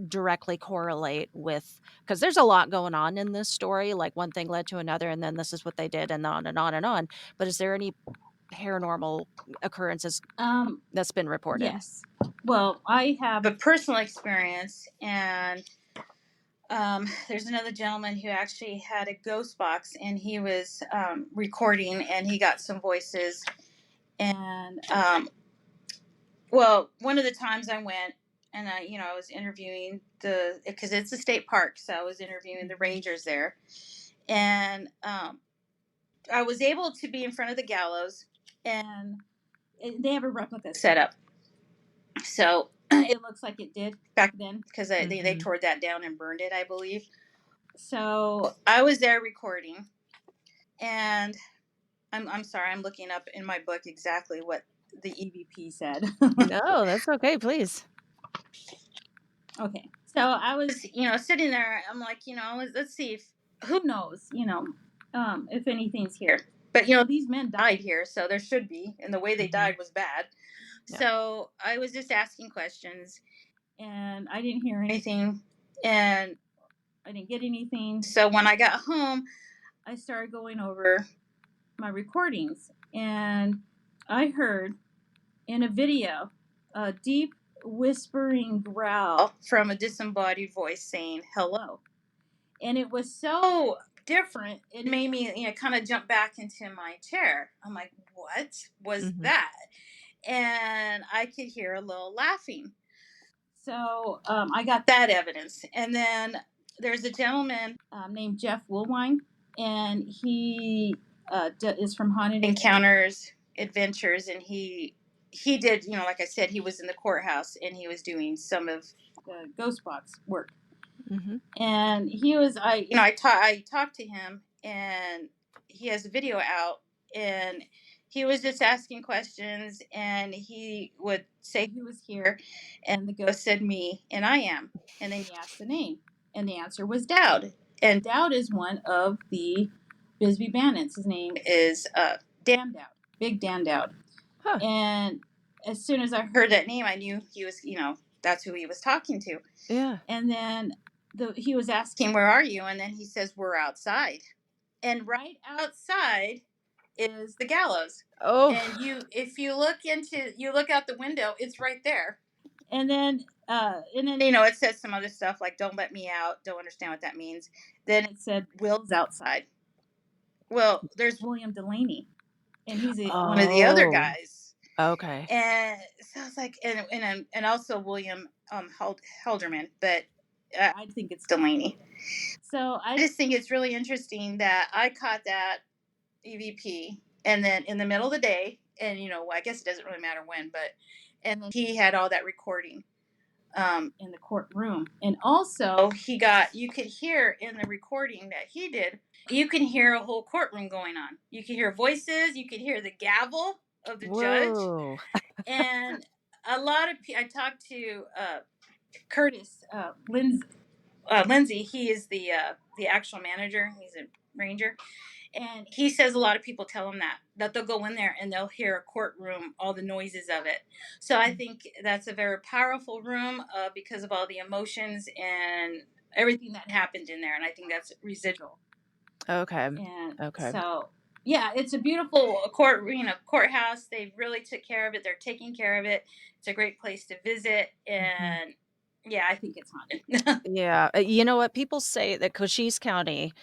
directly correlate with, because there's a lot going on in this story. Like one thing led to another, and then this is what they did, and on and on and on. But is there any paranormal occurrences that's been reported? Yes. Well, I have a personal experience, and there's another gentleman who actually had a ghost box, and he was recording, and he got some voices. And well, one of the times I went, and I was interviewing because it's a state park, so I was interviewing the rangers there, and I was able to be in front of the gallows, and they have a replica set up. So it looks like it did back then, because they tore that down and burned it, I believe. So I was there recording, and I'm sorry, I'm looking up in my book exactly what the EVP said. No, that's okay. Please. Okay, so I was sitting there. I'm like, let's see if, who knows, if anything's here. But these men died here, so there should be, and the way they died was bad. Yeah. So I was just asking questions, and I didn't hear anything, and I didn't get anything. So when I got home, I started going over my recordings, and I heard in a video a deep whispering growl from a disembodied voice saying hello. And it was so different, it made me kind of jump back into my chair. I'm like, what was Mhm. that? And I could hear a little laughing. So I got that evidence. And then there's a gentleman named Jeff Woolwine, and he is from Haunted Encounters Adventures, and he did, like I said, he was in the courthouse, and he was doing some of the ghost box work. Mhm. And I talked to him, and he has a video out, and he was just asking questions, and he would say who was here, and the ghost said me, and I am. And then he asked the name, and the answer was Dowd. And Dowd is one of the Bisbee bandits. His name is Dan Dowd, Big Dan Dowd. Huh. And as soon as I heard that name, I knew he was, that's who he was talking to. Yeah. And then he was asking, "Where are you?" And then he says, "We're outside." And right outside is the gallows. Oh. And if you look out the window, it's right there. And then it says some other stuff like "Don't let me out." Don't understand what that means. Then it said Will's outside. Well, there's William Delaney, and he's one of the other Oh. guys. Okay. And so I was like, and also William Helderman, but I think it's Delaney. So I just think it's really interesting that I caught that EVP, and then in the middle of the day, and I guess it doesn't really matter when, but and then he had all that recording in the courtroom, and also you could hear in the recording that he did, you can hear a whole courtroom going on. You can hear voices, you could hear the gavel of the judge, Whoa. and a lot of people. I talked to Curtis Lindsay. He is the actual manager. He's a ranger, and he says a lot of people tell him that they'll go in there and they'll hear a courtroom, all the noises of it. So I think that's a very powerful room because of all the emotions and everything that happened in there, and I think that's residual. Okay. And Okay. so yeah, it's a beautiful courthouse. They really took care of it. They're taking care of it. It's a great place to visit, and yeah, I think it's haunted. Yeah. You know what? People say that Cochise County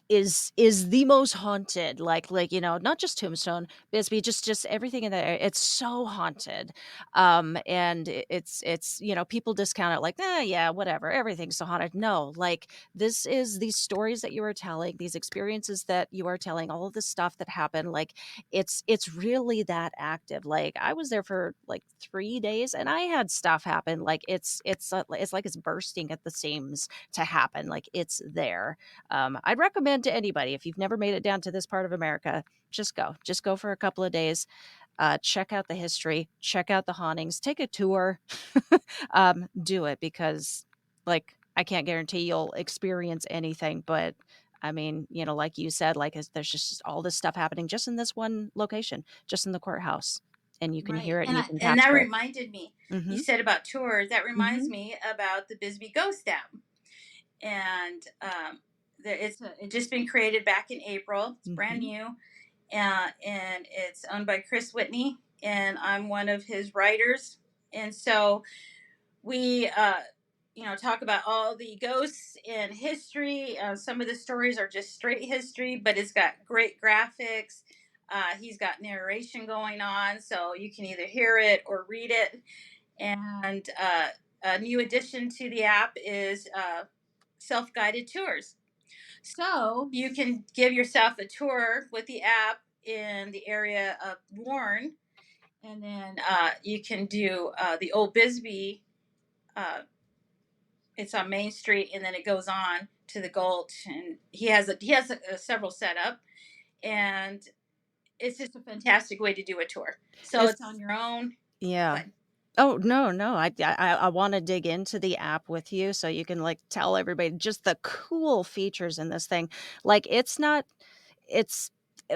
is the most haunted. Like not just Tombstone, Bisbee, just everything in there. It's so haunted, and it's people discount it like, yeah, whatever, everything's so haunted. No, like this is these stories that you are telling, these experiences that you are telling, all of the stuff that happened. Like it's really that active. Like I was there for like 3 days, and I had stuff happen. Like it's like it's bursting at the seams to happen. Like it's there. I'd recommend to anybody, if you've never made it down to this part of America, just go for a couple of days, check out the history, check out the hauntings, take a tour, do it, because like I can't guarantee you'll experience anything, but I mean, like you said, like there's just all this stuff happening just in this one location, just in the courthouse, and you can Right. hear it and you can And that capture it. reminded me, you Mm-hmm. said about tours, that reminds Mm-hmm. me about the Bisbee Ghost App. And it just been created back in April. It's brand Mm-hmm. new. And it's owned by Chris Whitney, and I'm one of his writers. And so we talk about all the ghosts in history. Some of the stories are just straight history, but it's got great graphics. He's got narration going on, so you can either hear it or read it. And a new addition to the app is self-guided tours, so you can give yourself a tour with the app in the area of Warren, and then you can do the old Bisbee. uh, it's on Main Street, and then it goes on to the Gulch, and he has several set up, and it's just a fantastic way to do a tour. So it's on It's your own. Yeah. Good. Oh, no, no. I wanna dig into the app with you so you can, like, tell everybody just the cool features in this thing. Like, it's not it's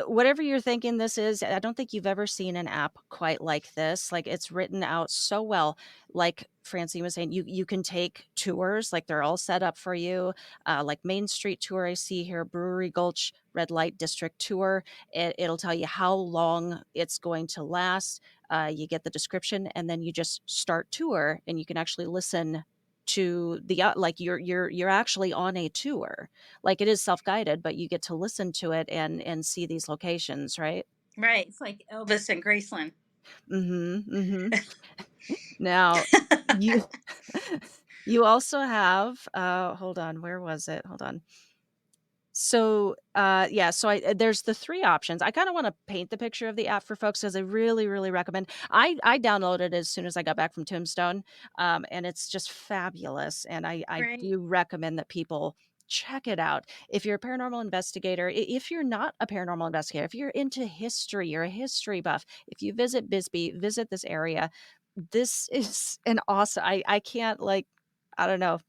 whatever you're thinking this is, I don't think you've ever seen an app quite like this. Like, it's written out so well. Like Francine was saying, you can take tours, like, they're all set up for you, like Main Street tour I see here, Brewery Gulch Red Light District tour. It'll tell you how long it's going to last. You get the description, and then you just start tour, and you can actually listen to the like you're actually on a tour. Like it is self-guided, but you get to listen to it and see these locations, right? Right. It's like Elvis and Graceland. Mm-hmm. Mm-hmm. Now you you also have hold on, where was it? Hold on. So, yeah, so there's the 3 options. I kinda wanna paint the picture of the app for folks, because I really, really recommend. I downloaded it as soon as I got back from Tombstone, and it's just fabulous, and I Great. do recommend that people check it out. If you're a paranormal investigator, if you're not a paranormal investigator, if you're into history, you're a history buff, if you visit Bisbee, visit this area. This is an awesome. I can't, like, I don't know,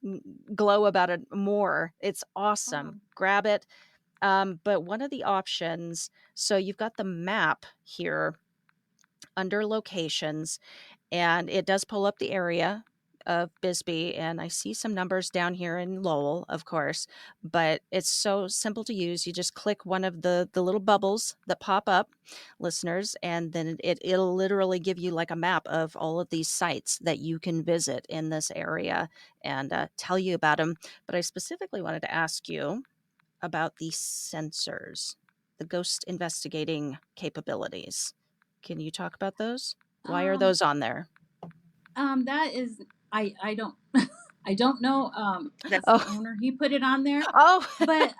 glow about it more. It's awesome. Oh, Grab it. But one of the options, so you've got the map here under locations, and it does pull up the area of Bisbee, and I see some numbers down here in Lowell, of course, but it's so simple to use. You just click one of the little bubbles that pop up, listeners, and then it'll literally give you like a map of all of these sites that you can visit in this area, and tell you about them. But I specifically wanted to ask you about the sensors, the ghost investigating capabilities. Can you talk about those? Why are um, those on there? that is, I don't I don't know. That's the Oh, owner. He put it on there, oh, but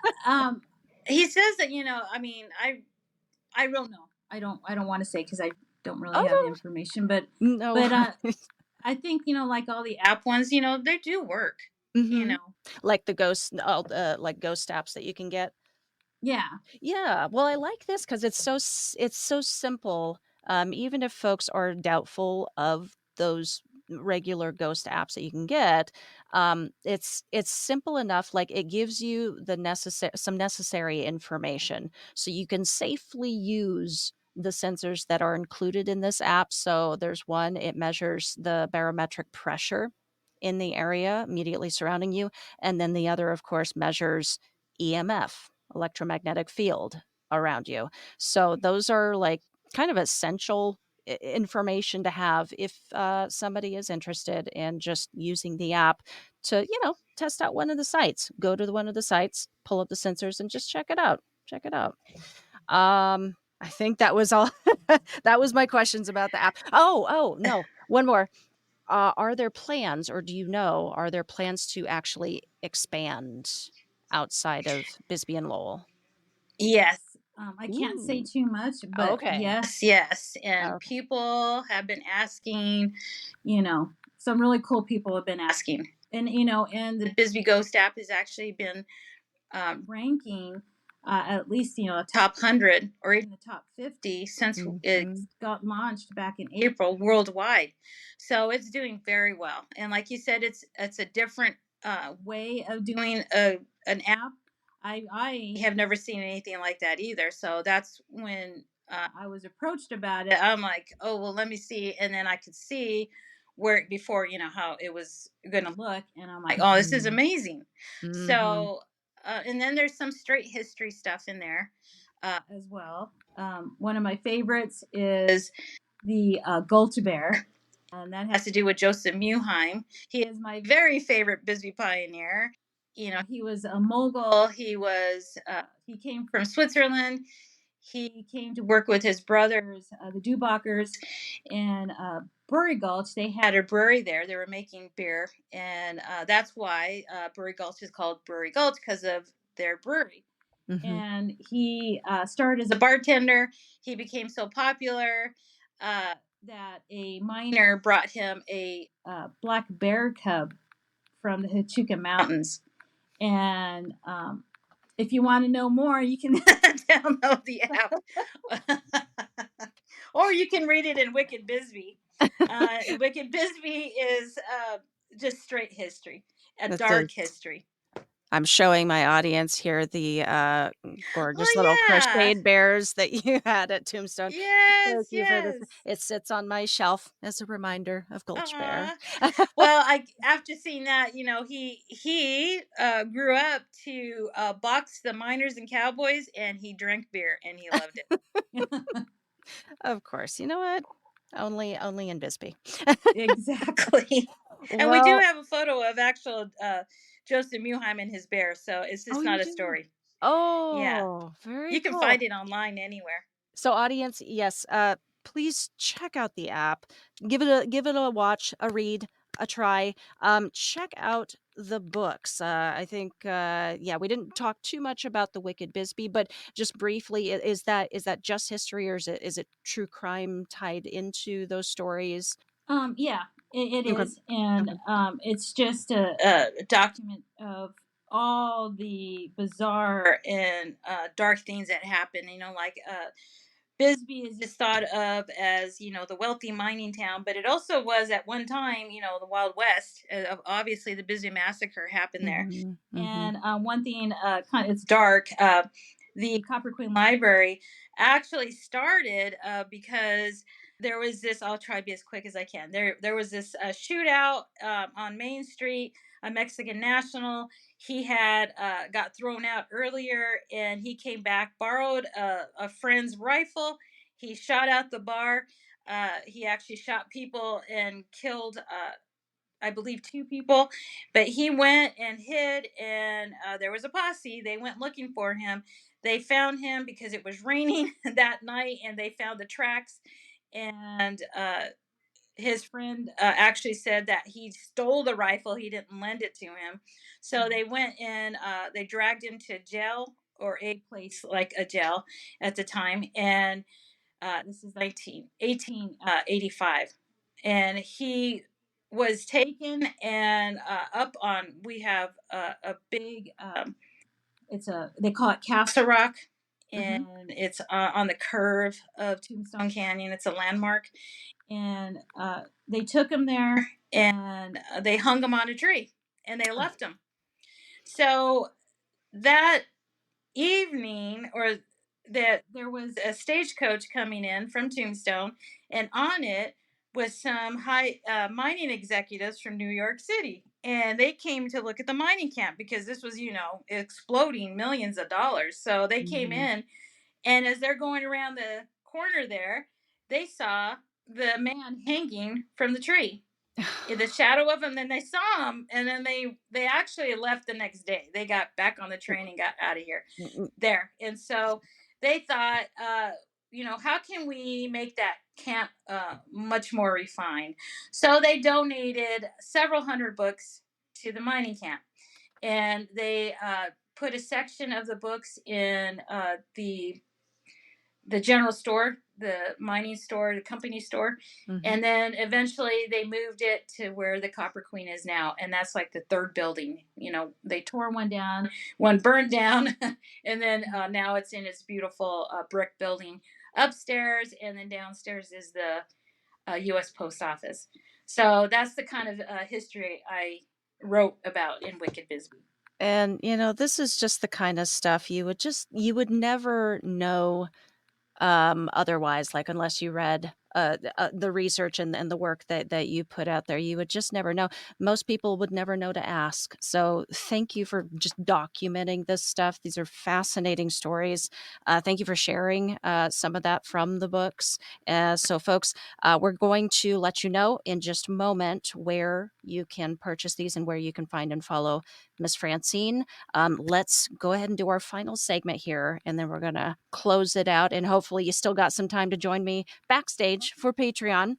he says that, I mean, I don't know. I don't want to say because I don't really have the oh, information, but no, but no. I think, like all the app ones, they do work. You Mhm. know. Like the ghost, all the like ghost apps that you can get. Yeah. Yeah, well, I like this because it's so simple. Even if folks are doubtful of those regular ghost apps that you can get, it's simple enough. Like it gives you the necessary some necessary information, so you can safely use the sensors that are included in this app. So there's one, it measures the barometric pressure in the area immediately surrounding you, and then the other, of course, measures EMF, electromagnetic field, around you. So those are like kind of essential information to have if somebody is interested in just using the app to, test out one of the sites. Go to one of the sites, pull up the sensors, and just check it out. Check it out. I think that was all. That was my questions about the app. Oh, no, one more. Are there plans, or are there plans to actually expand outside of Bisbee and Lowell? Yes. I can't say Ooh, too much, but okay. yes. And Okay. people have been asking, some really cool people have been asking. And, and the Bisbee Ghost app has actually been ranking at least, a top 100 or even the top 50 since it Mhm. got launched back in April worldwide. So it's doing very well. And like you said, it's a different way of doing an app. I have never seen anything like that either. So that's when I was approached about it. I'm like, oh, well, let me see. And then I could see where before, how it was going to look. And I'm like, oh, this is Mhm. amazing. Mhm. So, and then there's some straight history stuff in there as well. One of my favorites is the Gulch Bear, and that has to do with Joseph Muheim. He is my very favorite Bisbee pioneer. He was a mogul. He came from Switzerland. He came to work with his brothers, the Dubachers, in Brewery Gulch. They had a brewery there. They were making beer, and that's why Brewery Gulch is called Brewery Gulch, because of their brewery. Mhm. And he started as a bartender. He became so popular that a miner brought him a black bear cub from the Huachuca Mountains. And if you want to know more, you can download the app. Or you can read it in Wicked Bisbee. Wicked Bisbee is just straight history, a This is dark history. I'm showing my audience here the, gorgeous little Oh, yeah. crocheted bears that you had at Tombstone. Yes, Thank you for this. yes. It sits on my shelf as a reminder of Gulch Bear. Aw. Well, I after seeing that, he grew up to box the miners and cowboys, and he drank beer, and he loved it. Of course. You know what? Only in Bisbee. Exactly. And we do Well, have a photo of actual Joseph Muheim and his bear, so it's oh, just you not a do? story. Yeah, Oh, very you can cool. find it online anywhere. So audience, yes, please check out the app. Give it a watch, a read, a try. Check out the books. I think yeah, we didn't talk too much about the Wicked Bisbee, but just briefly, is that just history, or is it true crime tied into those stories? Yeah, it Okay. is, and Okay. it's just a document of all the bizarre and dark things that happen. Like Bisbee is just thought of as, the wealthy mining town, but it also was at one time, the Wild West. Obviously, the Bisbee massacre happened there. Mhm. Mhm. And one thing, it's dark. The Copper Queen Library actually started because there was this. I'll try to be as quick as I can. There was this shootout on Main Street. A Mexican national. He had got thrown out earlier, and he came back, borrowed a friend's rifle. He shot out the bar. He actually shot people and killed, I believe, two people. But he went and hid, and there was a posse. They went looking for him. They found him because it was raining that night, and they found the tracks. And his friend actually said that he stole the rifle. He didn't lend it to him. So they went and they dragged him to jail, or a place like a jail at the time. And this is 1885. And he was taken and up on, we have a big, they call it Castle Rock. Mhm. And it's on the curve of Tombstone Canyon. It's a landmark, and they took him there, and they hung him on a tree, and they left him. So that evening, or that there was a stagecoach coming in from Tombstone, and on it was some high mining executives from New York City, and they came to look at the mining camp because this was, exploding millions of dollars. So they came Mhm. in, and as they're going around the corner there, they saw the man hanging from the tree in the shadow of him. Then they saw him, and then they actually left the next day. They got back on the train and got out of here there. And so they thought, how can we make that camp much more refined? So they donated several hundred books to the mining camp, and they put a section of the books in the general store, the mining store, the company store. Mm-hmm. And then eventually they moved it to where the Copper Queen is now. And that's like the third building. They tore one down, one burned down, and then now it's in its beautiful brick building upstairs. And then downstairs is the U.S. Post Office. So that's the kind of history I wrote about in Wicked Bisbee. And, this is just the kind of stuff you would never know otherwise, like unless you read the research and the work that you put out there, you would just never know. Most people would never know to ask. So thank you for just documenting this stuff. These are fascinating stories. Thank you for sharing some of that from the books. So folks, we're going to let you know in just a moment where you can purchase these and where you can find and follow Miss Francine. Let's go ahead and do our final segment here, and then we're going to close it out. And hopefully you still got some time to join me backstage for Patreon.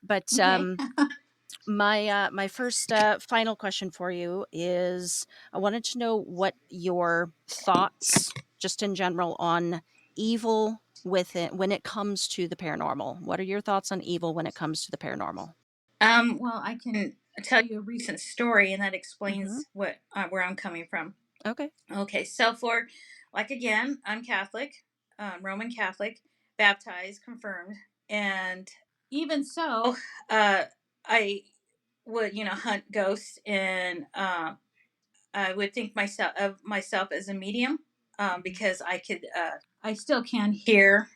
But okay. My first final question for you is, I wanted to know what your thoughts, just in general, on evil with it when it comes to the paranormal. What are your thoughts on evil when it comes to the paranormal? Well, I can tell you a recent story, and that explains where I'm coming from. Okay. So again, I'm Catholic, Roman Catholic, baptized, confirmed, and even so, I would hunt ghosts, and I would think of myself as a medium, because I still can hear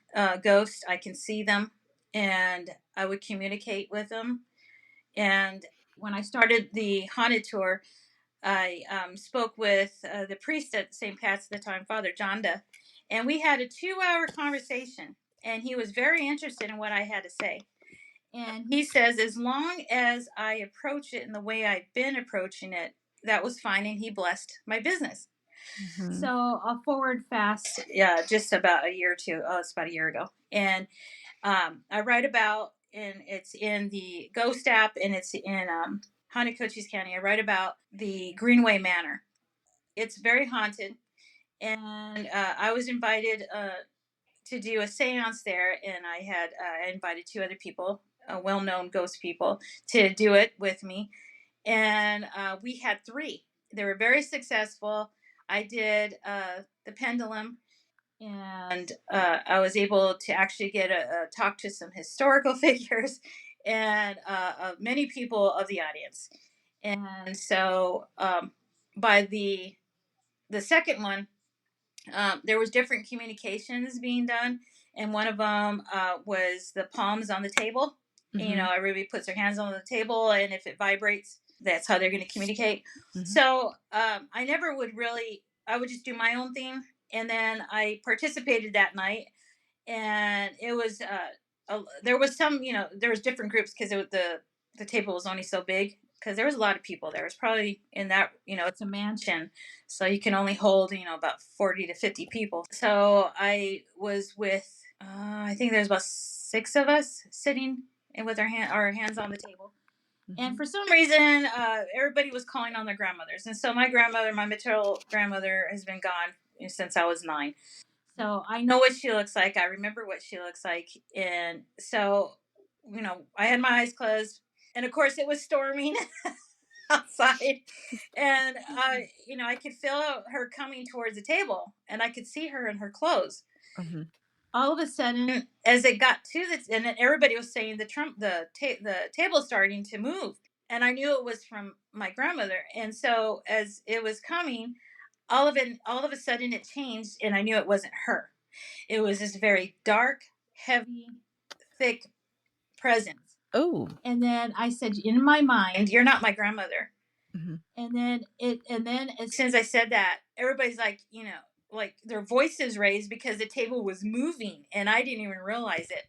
ghosts. I can see them, and I would communicate with them. And when I started the haunted tour, I spoke with the priest at St. Pat's at the time, Father Jonda, and we had a 2-hour conversation. And he was very interested in what I had to say. And he says, as long as I approach it in the way I've been approaching it, that was fine. And he blessed my business. Mm-hmm. So I'll forward fast, just about a year or two. Oh, it's about a year ago. And I write about, and it's in the Ghost App, and it's in haunted Cochise County. I write about the Greenway Manor. It's very haunted, and I was invited to do a seance there, and I invited 2 other people, well-known ghost people, to do it with me, and we had 3. They were very successful. I did the pendulum, and I was able to actually get a talk to some historical figures and many people of the audience. And so by the second one, there was different communications being done, and one of them was the palms on the table. Mm-hmm. Everybody puts their hands on the table, and if it vibrates, that's how they're going to communicate. Mm-hmm. So I never would really. I would just do my own thing, and then I participated that night, and it was there was some, there was different groups, because the table was only so big, because there was a lot of people. There was probably, in that, it's a mansion, so you can only hold, about 40 to 50 people. So I was with, I think there's about 6 of us sitting and with our hands on the table. Mm-hmm. And for some reason, everybody was calling on their grandmothers. And so my maternal grandmother, has been gone since I was 9. So I know what she looks like. I remember what she looks like. And so, I had my eyes closed. And of course, it was storming outside. And, I could feel her coming towards the table. And I could see her in her clothes. Mm-hmm. All of a sudden, as it got to this, and then everybody was saying the table's starting to move. And I knew it was from my grandmother. And so as it was coming, all of a sudden it changed, and I knew it wasn't her. It was this very dark, heavy, thick presence. Oh. And then I said, in my mind, "You're not my grandmother." Mm-hmm. And then as soon as I said that, everybody's like, like their voices raised, because the table was moving, and I didn't even realize it.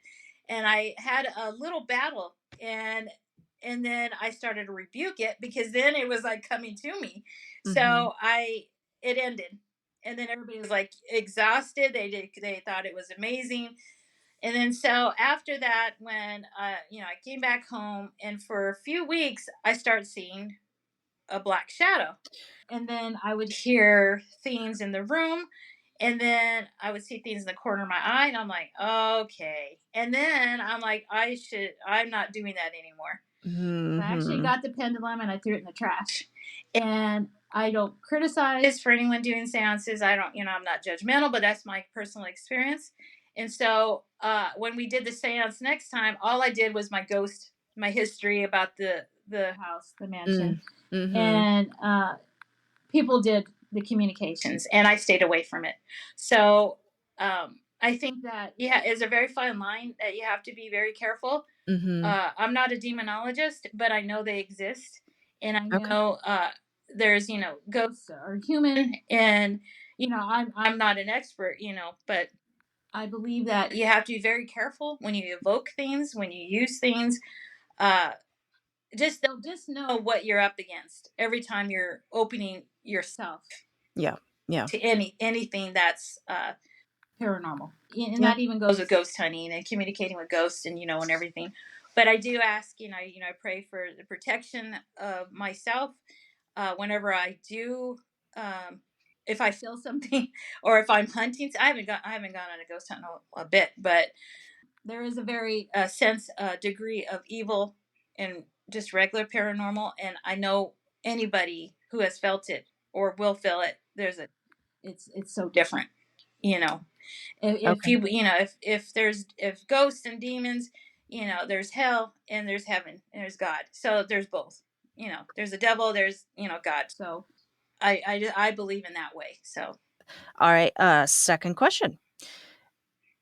and I had a little battle, and then I started to rebuke it because then it was like coming to me. Mhm. So I it ended. And then everybody was like exhausted. They thought it was amazing. And then so after that, when I came back home, and for a few weeks I started seeing a black shadow. And then I would hear things in the room, and then I would see things in the corner of my eye, and I'm like, okay. And then I'm like, I'm not doing that anymore. I actually Mhm. got the pendulum and I threw it in the trash. And I don't criticize for anyone doing seances. I don't, I'm not judgmental, but that's my personal experience. And so when we did the seance next time, all I did was my history about the house, the mansion, Mm. Mhm. and people did the communications, and I stayed away from it. So I think that, yeah, it's a very fine line that you have to be very careful. Mhm. I'm not a demonologist, but I know they exist, and I Okay. know there's ghosts are human, and I'm not an expert, but I believe that you have to be very careful when you evoke things, when you use things. Uh, they'll just know what you're up against every time you're opening yourself Yeah. Yeah. to anything that's paranormal. And Yeah. that even goes with ghost hunting and communicating with ghosts, and everything. But I do ask, I pray for the protection of myself whenever I do. Um, if I feel something, or if I'm hunting, I haven't gone on a ghost hunt in a bit, but there is a very sense degree of evil in just regular paranormal, and I know anybody who has felt it or will feel it. It's so different, you know. If Okay. if ghosts and demons, there's hell and there's heaven and there's God. So there's both. There's a devil, there's God. So I believe in that way. So All right. Second question.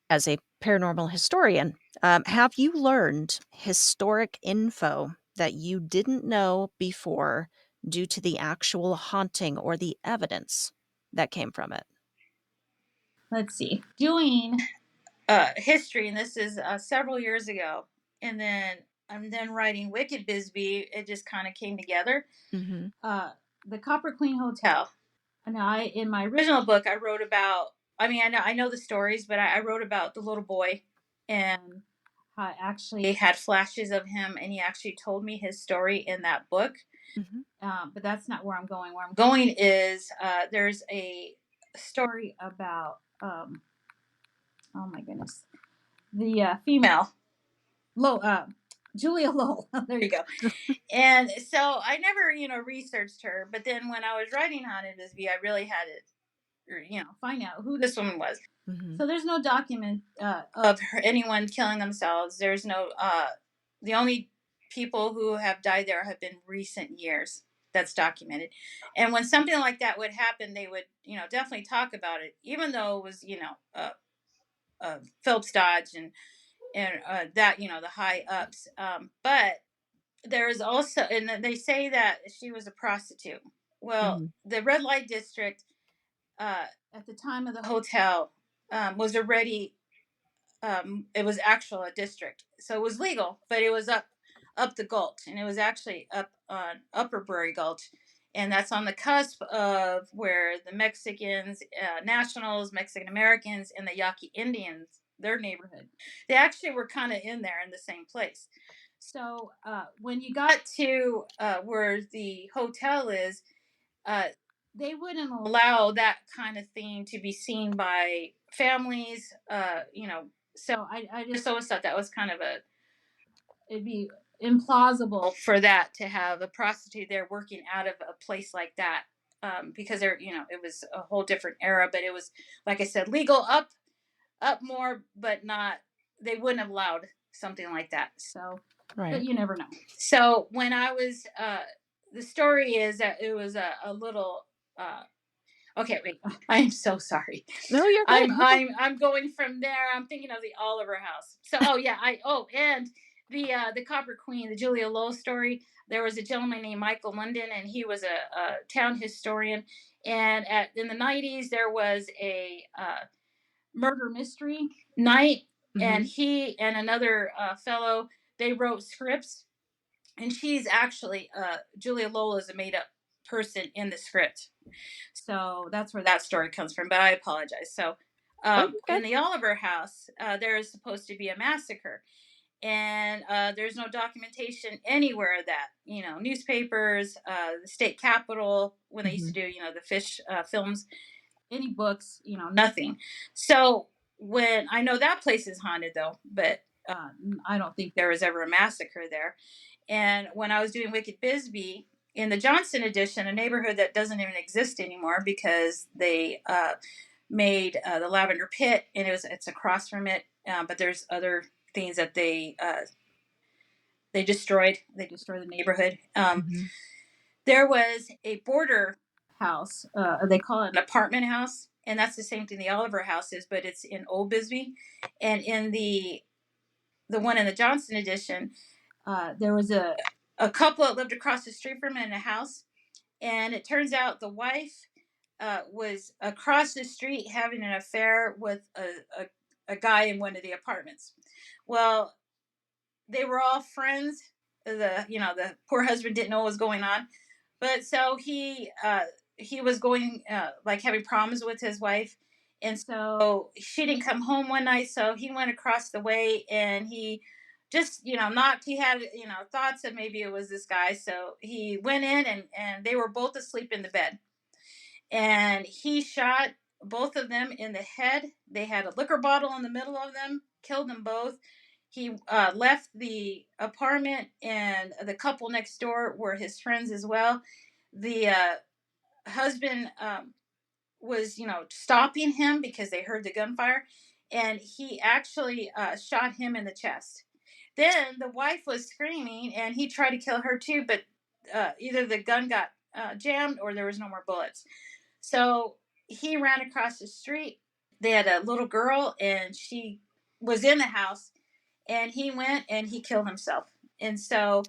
As a paranormal historian, have you learned historic info that you didn't know before due to the actual haunting or the evidence that came from it? let's see. Doing history, and this is several years ago, and then I'm then writing Wicked Bisbee. It just kind of came together. Mhm. Uh, the Copper Queen Hotel. And in my original book, I wrote about. I mean, I know the stories, but I wrote about the little boy, and I actually had flashes of him, and he actually told me his story in that book. Mhm. But that's not where I'm going. Where I'm going is there's a story about oh my goodness, the female Julia Lowell. There you go. And so I never researched her, but then when I was writing Haunted Bisbee, I really had to find out who this woman was. Mhm. So there's no document of anyone killing themselves. There's no the only people who have died there have been recent years that's documented. And when something like that would happen, they would definitely talk about it, even though it was Phelps Dodge and that the high ups. But there is also, and they say that she was a prostitute. Well, Mhm. the red light district at the time of the hotel was already it was actual a district, so it was legal, but it was up the gulch, and it was actually up on Upper Bury Gulch, and that's on the cusp of where the Mexicans, Nationals, Mexican Americans, and the Yaqui Indians, their neighborhood, they actually were kind of in there in the same place. So when you got to where the hotel is, uh, they wouldn't allow that kind of thing to be seen by families. So I just always thought that was kind of it'd be implausible for that to have a prostitute there working out of a place like that. Because it was a whole different era, but it was, like I said, legal up more, but not, they wouldn't have allowed something like that. So, but Right. you never know. So when I was, the story is that it was a little, uh, okay, wait, I'm so sorry. No, you're good. I'm going from there. I'm thinking of the Oliver House. So, oh yeah, and the Copper Queen, the Julia Lowell story. There was a gentleman named Michael London, and he was a town historian. And in the '90s, there was a murder mystery night And Mm-hmm. he and another fellow, they wrote scripts, and she's actually Julia Lowell is a made up person in the script. So that's where that story comes from. But I apologize. So Oh, you're in good. the Oliver house, there is supposed to be a massacre, and there's no documentation anywhere of that. Newspapers, the state capitol when they used Mm-hmm. to do the fish films, any books, nothing. So when I know that place is haunted though, but I don't think there was ever a massacre there. And when I was doing Wicked Bisbee in the Johnston edition, a neighborhood that doesn't even exist anymore because they made the Lavender Pit, and it's across from it. But there's other things that they destroyed. They destroyed the neighborhood. Mm-hmm. There was a border house. They call it an apartment house, and that's the same thing the Oliver house is, but it's in Old Bisbee. And in the one in the Johnston edition, there was a couple that lived across the street from it in a house, and it turns out the wife was across the street having an affair with a guy in one of the apartments. Well, they were all friends. The poor husband didn't know what was going on, but so he was going like having problems with his wife, and so she didn't come home one night. So he went across the way, and he just knocked. He had thoughts that maybe it was this guy, so he went in, and they were both asleep in the bed, and he shot both of them in the head. They had a liquor bottle in the middle of them, killed them both. He left the apartment, and the couple next door were his friends as well. The husband was, stopping him because they heard the gunfire, and he actually shot him in the chest. Then the wife was screaming, and he tried to kill her too, but either the gun got jammed or there was no more bullets. So he ran across the street. They had a little girl, and she was in the house, and he went and he killed himself. And so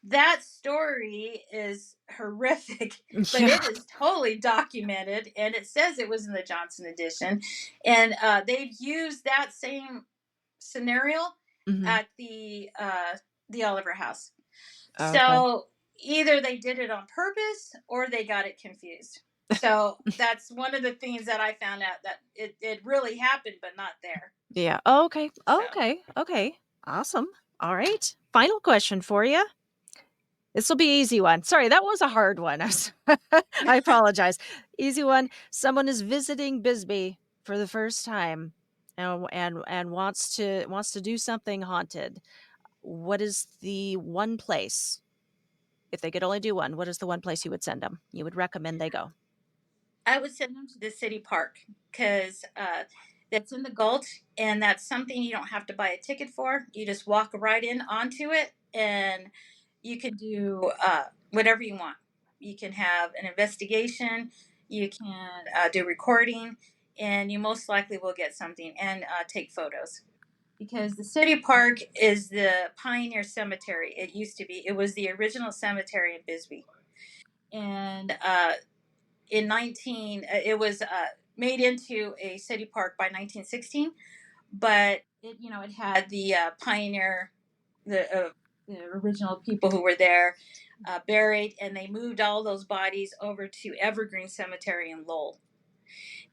that story is horrific, but Yeah. it is totally documented, and it says it was in the Johnson edition. And they've used that same scenario Mm-hmm. at the Oliver house. Okay. So either they did it on purpose or they got it confused. So that's one of the things that I found out, that it really happened, but not there. Yeah. Okay. So Okay. Okay. Awesome. All right. Final question for you. This will be easy one. Sorry, that was a hard one. I apologize. Easy one. Someone is visiting Bisbee for the first time and wants to do something haunted. What is the one place, if they could only do one, what is the one place you would send them? You would recommend they go? I would send them to the city park because that's in the Gulch, and that's something you don't have to buy a ticket for. You just walk right in onto it, and you can do whatever you want. You can have an investigation, you can do recording, and you most likely will get something, and take photos. Because the city park is the Pioneer Cemetery. It used to be. It was the original cemetery in Bisbee, and in 19 it was made into a city park by 1916, but it had the pioneer, the original people who were there buried, and they moved all those bodies over to Evergreen Cemetery in Lowell.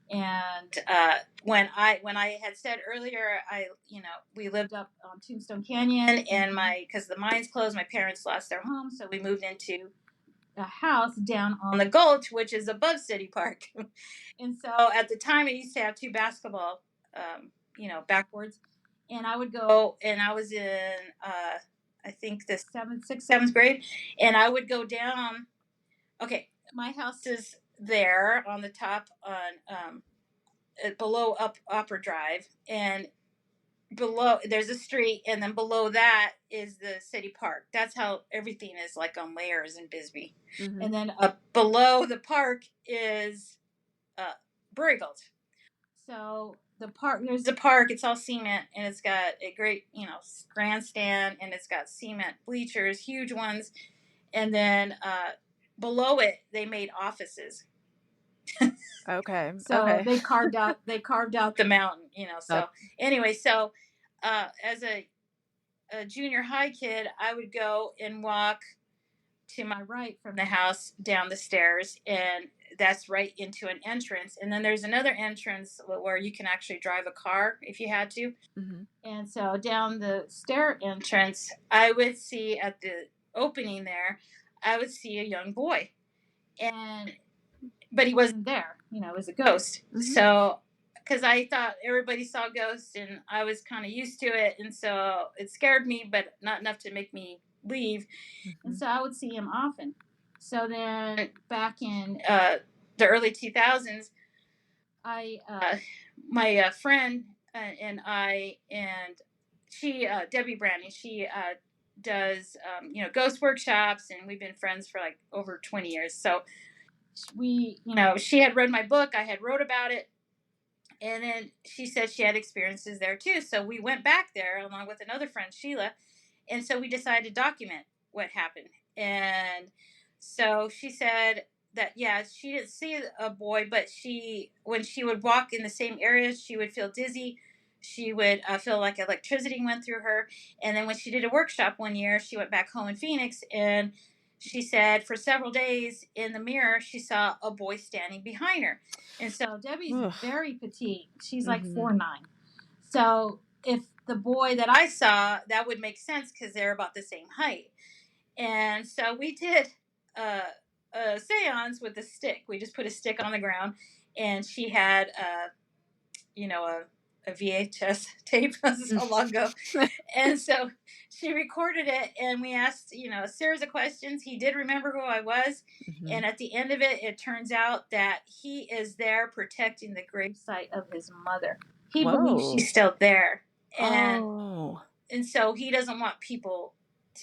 And when I had said earlier, we lived up on Tombstone Canyon, and my because the mines closed, my parents lost their home, so we moved into a house down on the Gulch, which is above City Park. And so at the time, it used to have two basketball, backboards. And I would go, and I was in, I think the sixth, seventh grade, and I would go down. Okay, my house is there on the top on below up Upper Drive, and below there's a street, and then below that is the city park. That's how everything is like on layers in Bisbee. Mm-hmm. And then up below the park is Brewery Gulch. So the park, there's the park, it's all cement, and it's got a great grandstand, and it's got cement bleachers, huge ones. And then below it they made offices. Okay. So Okay. they carved out the mountain. Oh, So anyway, so as a junior high kid, I would go and walk to my right from the house down the stairs, and that's right into an entrance. And then there's another entrance where you can actually drive a car if you had to. Mm-hmm. And so down the stair entrance, I would see at the opening there, I would see a young boy. And but he wasn't there. It was a ghost. Mm-hmm. So because I thought everybody saw ghosts and I was kind of used to it, and so it scared me, but not enough to make me leave. Mm-hmm. And so I would see him often. So then back in the early 2000s, I my friend and I and she Debbie Branding, she does ghost workshops, and we've been friends for like over 20 years. So she had read my book, I had wrote about it, and then she said she had experiences there too. So we went back there along with another friend, Sheila, and so we decided to document what happened. And so she said that, yeah, she didn't see a boy, but when she would walk in the same areas, she would feel dizzy. She would feel like electricity went through her. And then when she did a workshop one year, she went back home in Phoenix, and she said for several days in the mirror, she saw a boy standing behind her. And so Debbie's very petite. She's like 4'9". So if the boy that I saw, that would make sense because they're about the same height. And so we did a seance with a stick. We just put a stick on the ground, and she had a VHS tape. This is how long ago. And so she recorded it, and we asked, a series of questions. He did remember who I was. Mm-hmm. And at the end of it, it turns out that he is there protecting the gravesite of his mother. He believes she's still there. And so he doesn't want people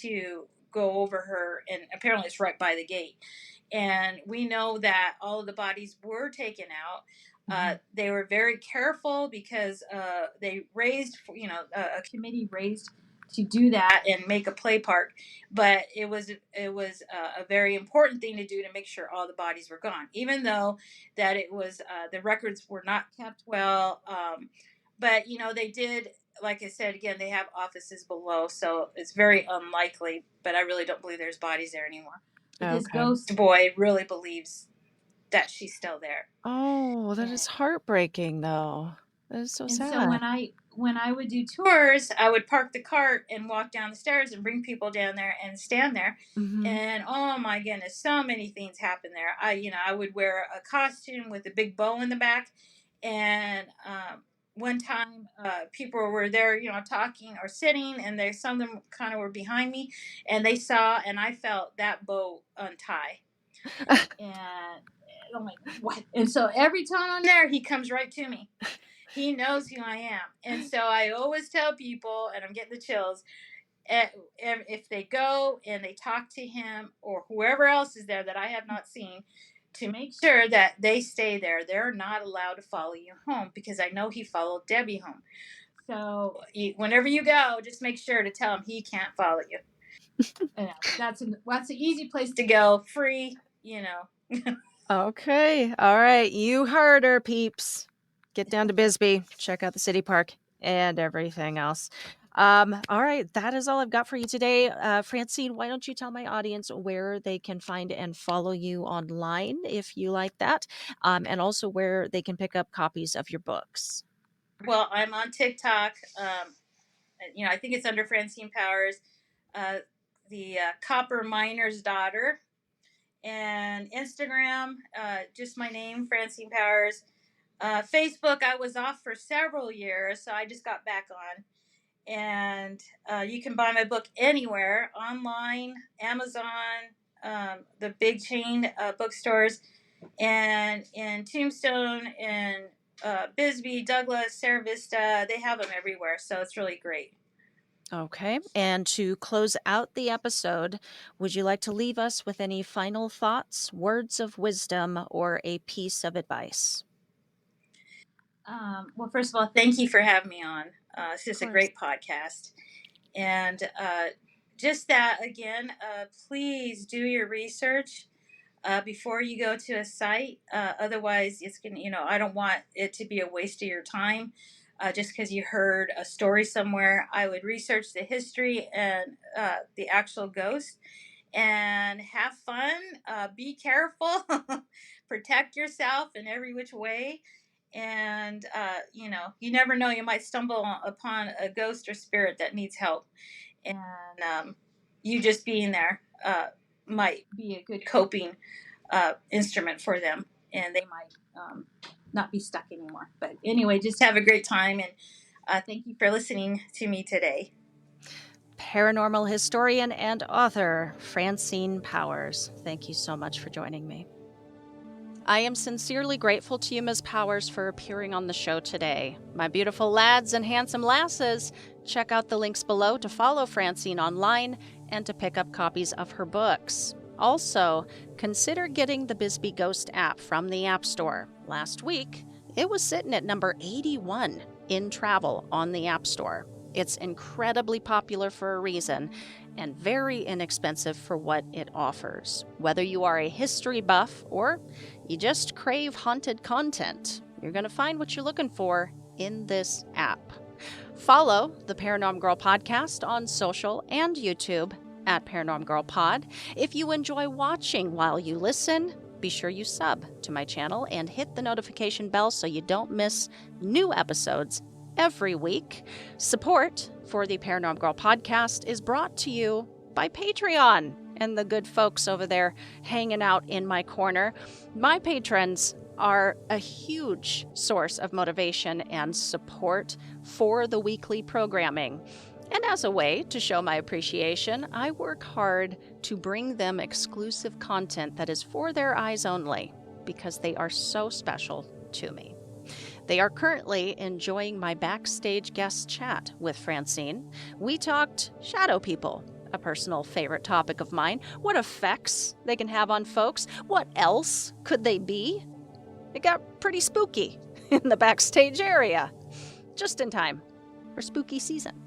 to go over her, and apparently it's right by the gate. And we know that all of the bodies were taken out. They were very careful because they raised, a committee raised to do that and make a play park. But it was a very important thing to do to make sure all the bodies were gone, even though that it was the records were not kept well. But they did. Like I said, again, they have offices below, so it's very unlikely, but I really don't believe there's bodies there anymore. But this ghost boy really believes that she's still there. Oh, that is heartbreaking, though. That is so sad. So when I would do tours, I would park the cart and walk down the stairs and bring people down there and stand there. Mm-hmm. And oh my goodness, so many things happen there. I would wear a costume with a big bow in the back, and one time people were there talking or sitting, and some of them kind of were behind me, and they saw, and I felt that bow untie. And I'm like, what? And so every time I'm there, he comes right to me. He knows who I am. And so I always tell people, and I'm getting the chills, if they go and they talk to him or whoever else is there that I have not seen, to make sure that they stay there. They're not allowed to follow you home, because I know he followed Debbie home. So whenever you go, just make sure to tell him he can't follow you. That's an easy place to go, free, Okay. All right. You heard her, peeps. Get down to Bisbee. Check out the city park and everything else. All right. That is all I've got for you today. Francine, why don't you tell my audience where they can find and follow you online if you like that, and also where they can pick up copies of your books. Well, I'm on TikTok. I think it's under Francine Powers, the copper miner's daughter, and Instagram, just my name, Francine Powers. Facebook, I was off for several years, so I just got back on. And you can buy my book anywhere, online, Amazon, the big chain bookstores, and in Tombstone, and Bisbee, Douglas, Sarah Vista. They have them everywhere, so it's really great. Okay. And to close out the episode, would you like to leave us with any final thoughts, words of wisdom, or a piece of advice? Well, first of all, thank you for having me on. It's just a great podcast. And just that, again, please do your research before you go to a site. Otherwise, it's going to, I don't want it to be a waste of your time. just because you heard a story somewhere. I would research the history and the actual ghost and have fun. Be careful, protect yourself in every which way. And, you never know, you might stumble upon a ghost or spirit that needs help. And you just being there might be a good coping instrument for them. And they might not be stuck anymore. But anyway, just have a great time. And thank you for listening to me today. Paranormal historian and author Francine Powers, thank you so much for joining me. I am sincerely grateful to you, Ms. Powers, for appearing on the show today. My beautiful lads and handsome lasses, check out the links below to follow Francine online and to pick up copies of her books. Also, consider getting the Bisbee Ghost App from the App Store. Last week, it was sitting at number 81 in travel on the App Store. It's incredibly popular for a reason and very inexpensive for what it offers. Whether you are a history buff or you just crave haunted content, you're going to find what you're looking for in this app. Follow the Paranorm Girl podcast on social and YouTube at Paranorm Girl Pod. If you enjoy watching while you listen, be sure you sub to my channel and hit the notification bell so you don't miss new episodes every week. Support for the Paranorm Girl podcast is brought to you by Patreon and the good folks over there hanging out in my corner. My patrons are a huge source of motivation and support for the weekly programming. And as a way to show my appreciation, I work hard to bring them exclusive content that is for their eyes only because they are so special to me. They are currently enjoying my backstage guest chat with Francine. We talked shadow people, a personal favorite topic of mine, what effects they can have on folks, what else could they be? It got pretty spooky in the backstage area, just in time for spooky season.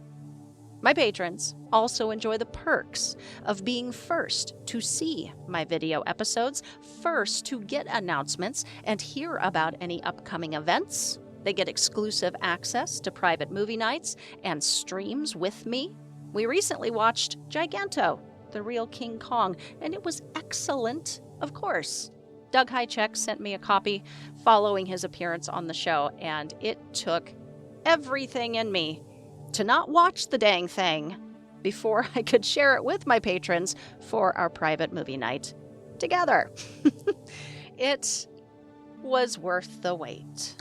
My patrons also enjoy the perks of being first to see my video episodes, first to get announcements and hear about any upcoming events. They get exclusive access to private movie nights and streams with me. We recently watched Giganto, the real King Kong, and it was excellent, of course. Doug Highcheck sent me a copy following his appearance on the show, and it took everything in me to not watch the dang thing before I could share it with my patrons for our private movie night together. It was worth the wait.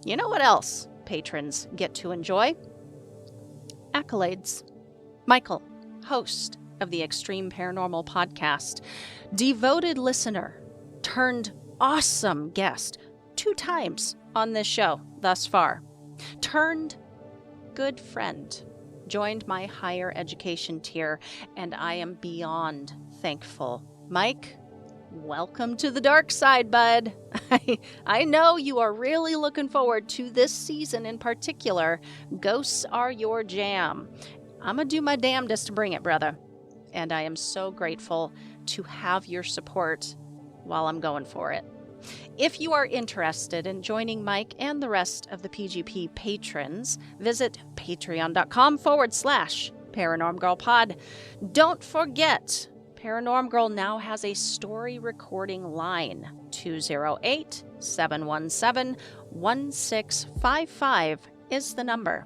You know what else patrons get to enjoy? Accolades. Michael, host of the Extreme Paranormal podcast, devoted listener, turned awesome guest 2 times on this show thus far, turned good friend, joined my higher education tier, and I am beyond thankful. Mike, welcome to the dark side, bud. I know you are really looking forward to this season in particular. Ghosts are your jam. I'm going to do my damnedest to bring it, brother. And I am so grateful to have your support while I'm going for it. If you are interested in joining Mike and the rest of the PGP patrons, visit patreon.com/Paranorm Girl Pod. Don't forget, Paranorm Girl now has a story recording line. 208-717-1655 is the number.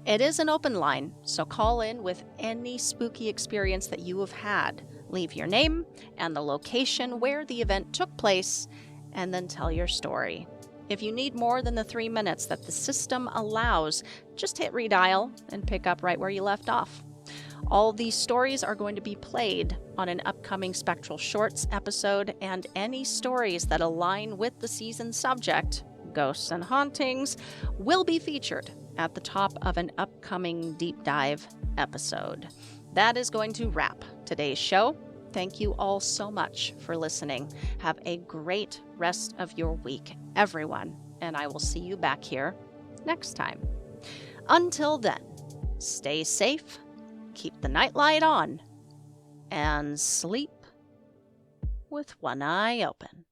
It is an open line, so call in with any spooky experience that you have had. Leave your name and the location where the event took place, and then tell your story. If you need more than the 3 minutes that the system allows, just hit redial and pick up right where you left off. All these stories are going to be played on an upcoming Spectral Shorts episode, and any stories that align with the season subject, ghosts and hauntings, will be featured at the top of an upcoming deep dive episode. That is going to wrap today's show. Thank you all so much for listening. Have a great rest of your week, everyone, and I will see you back here next time. Until then, stay safe, keep the nightlight on, and sleep with one eye open.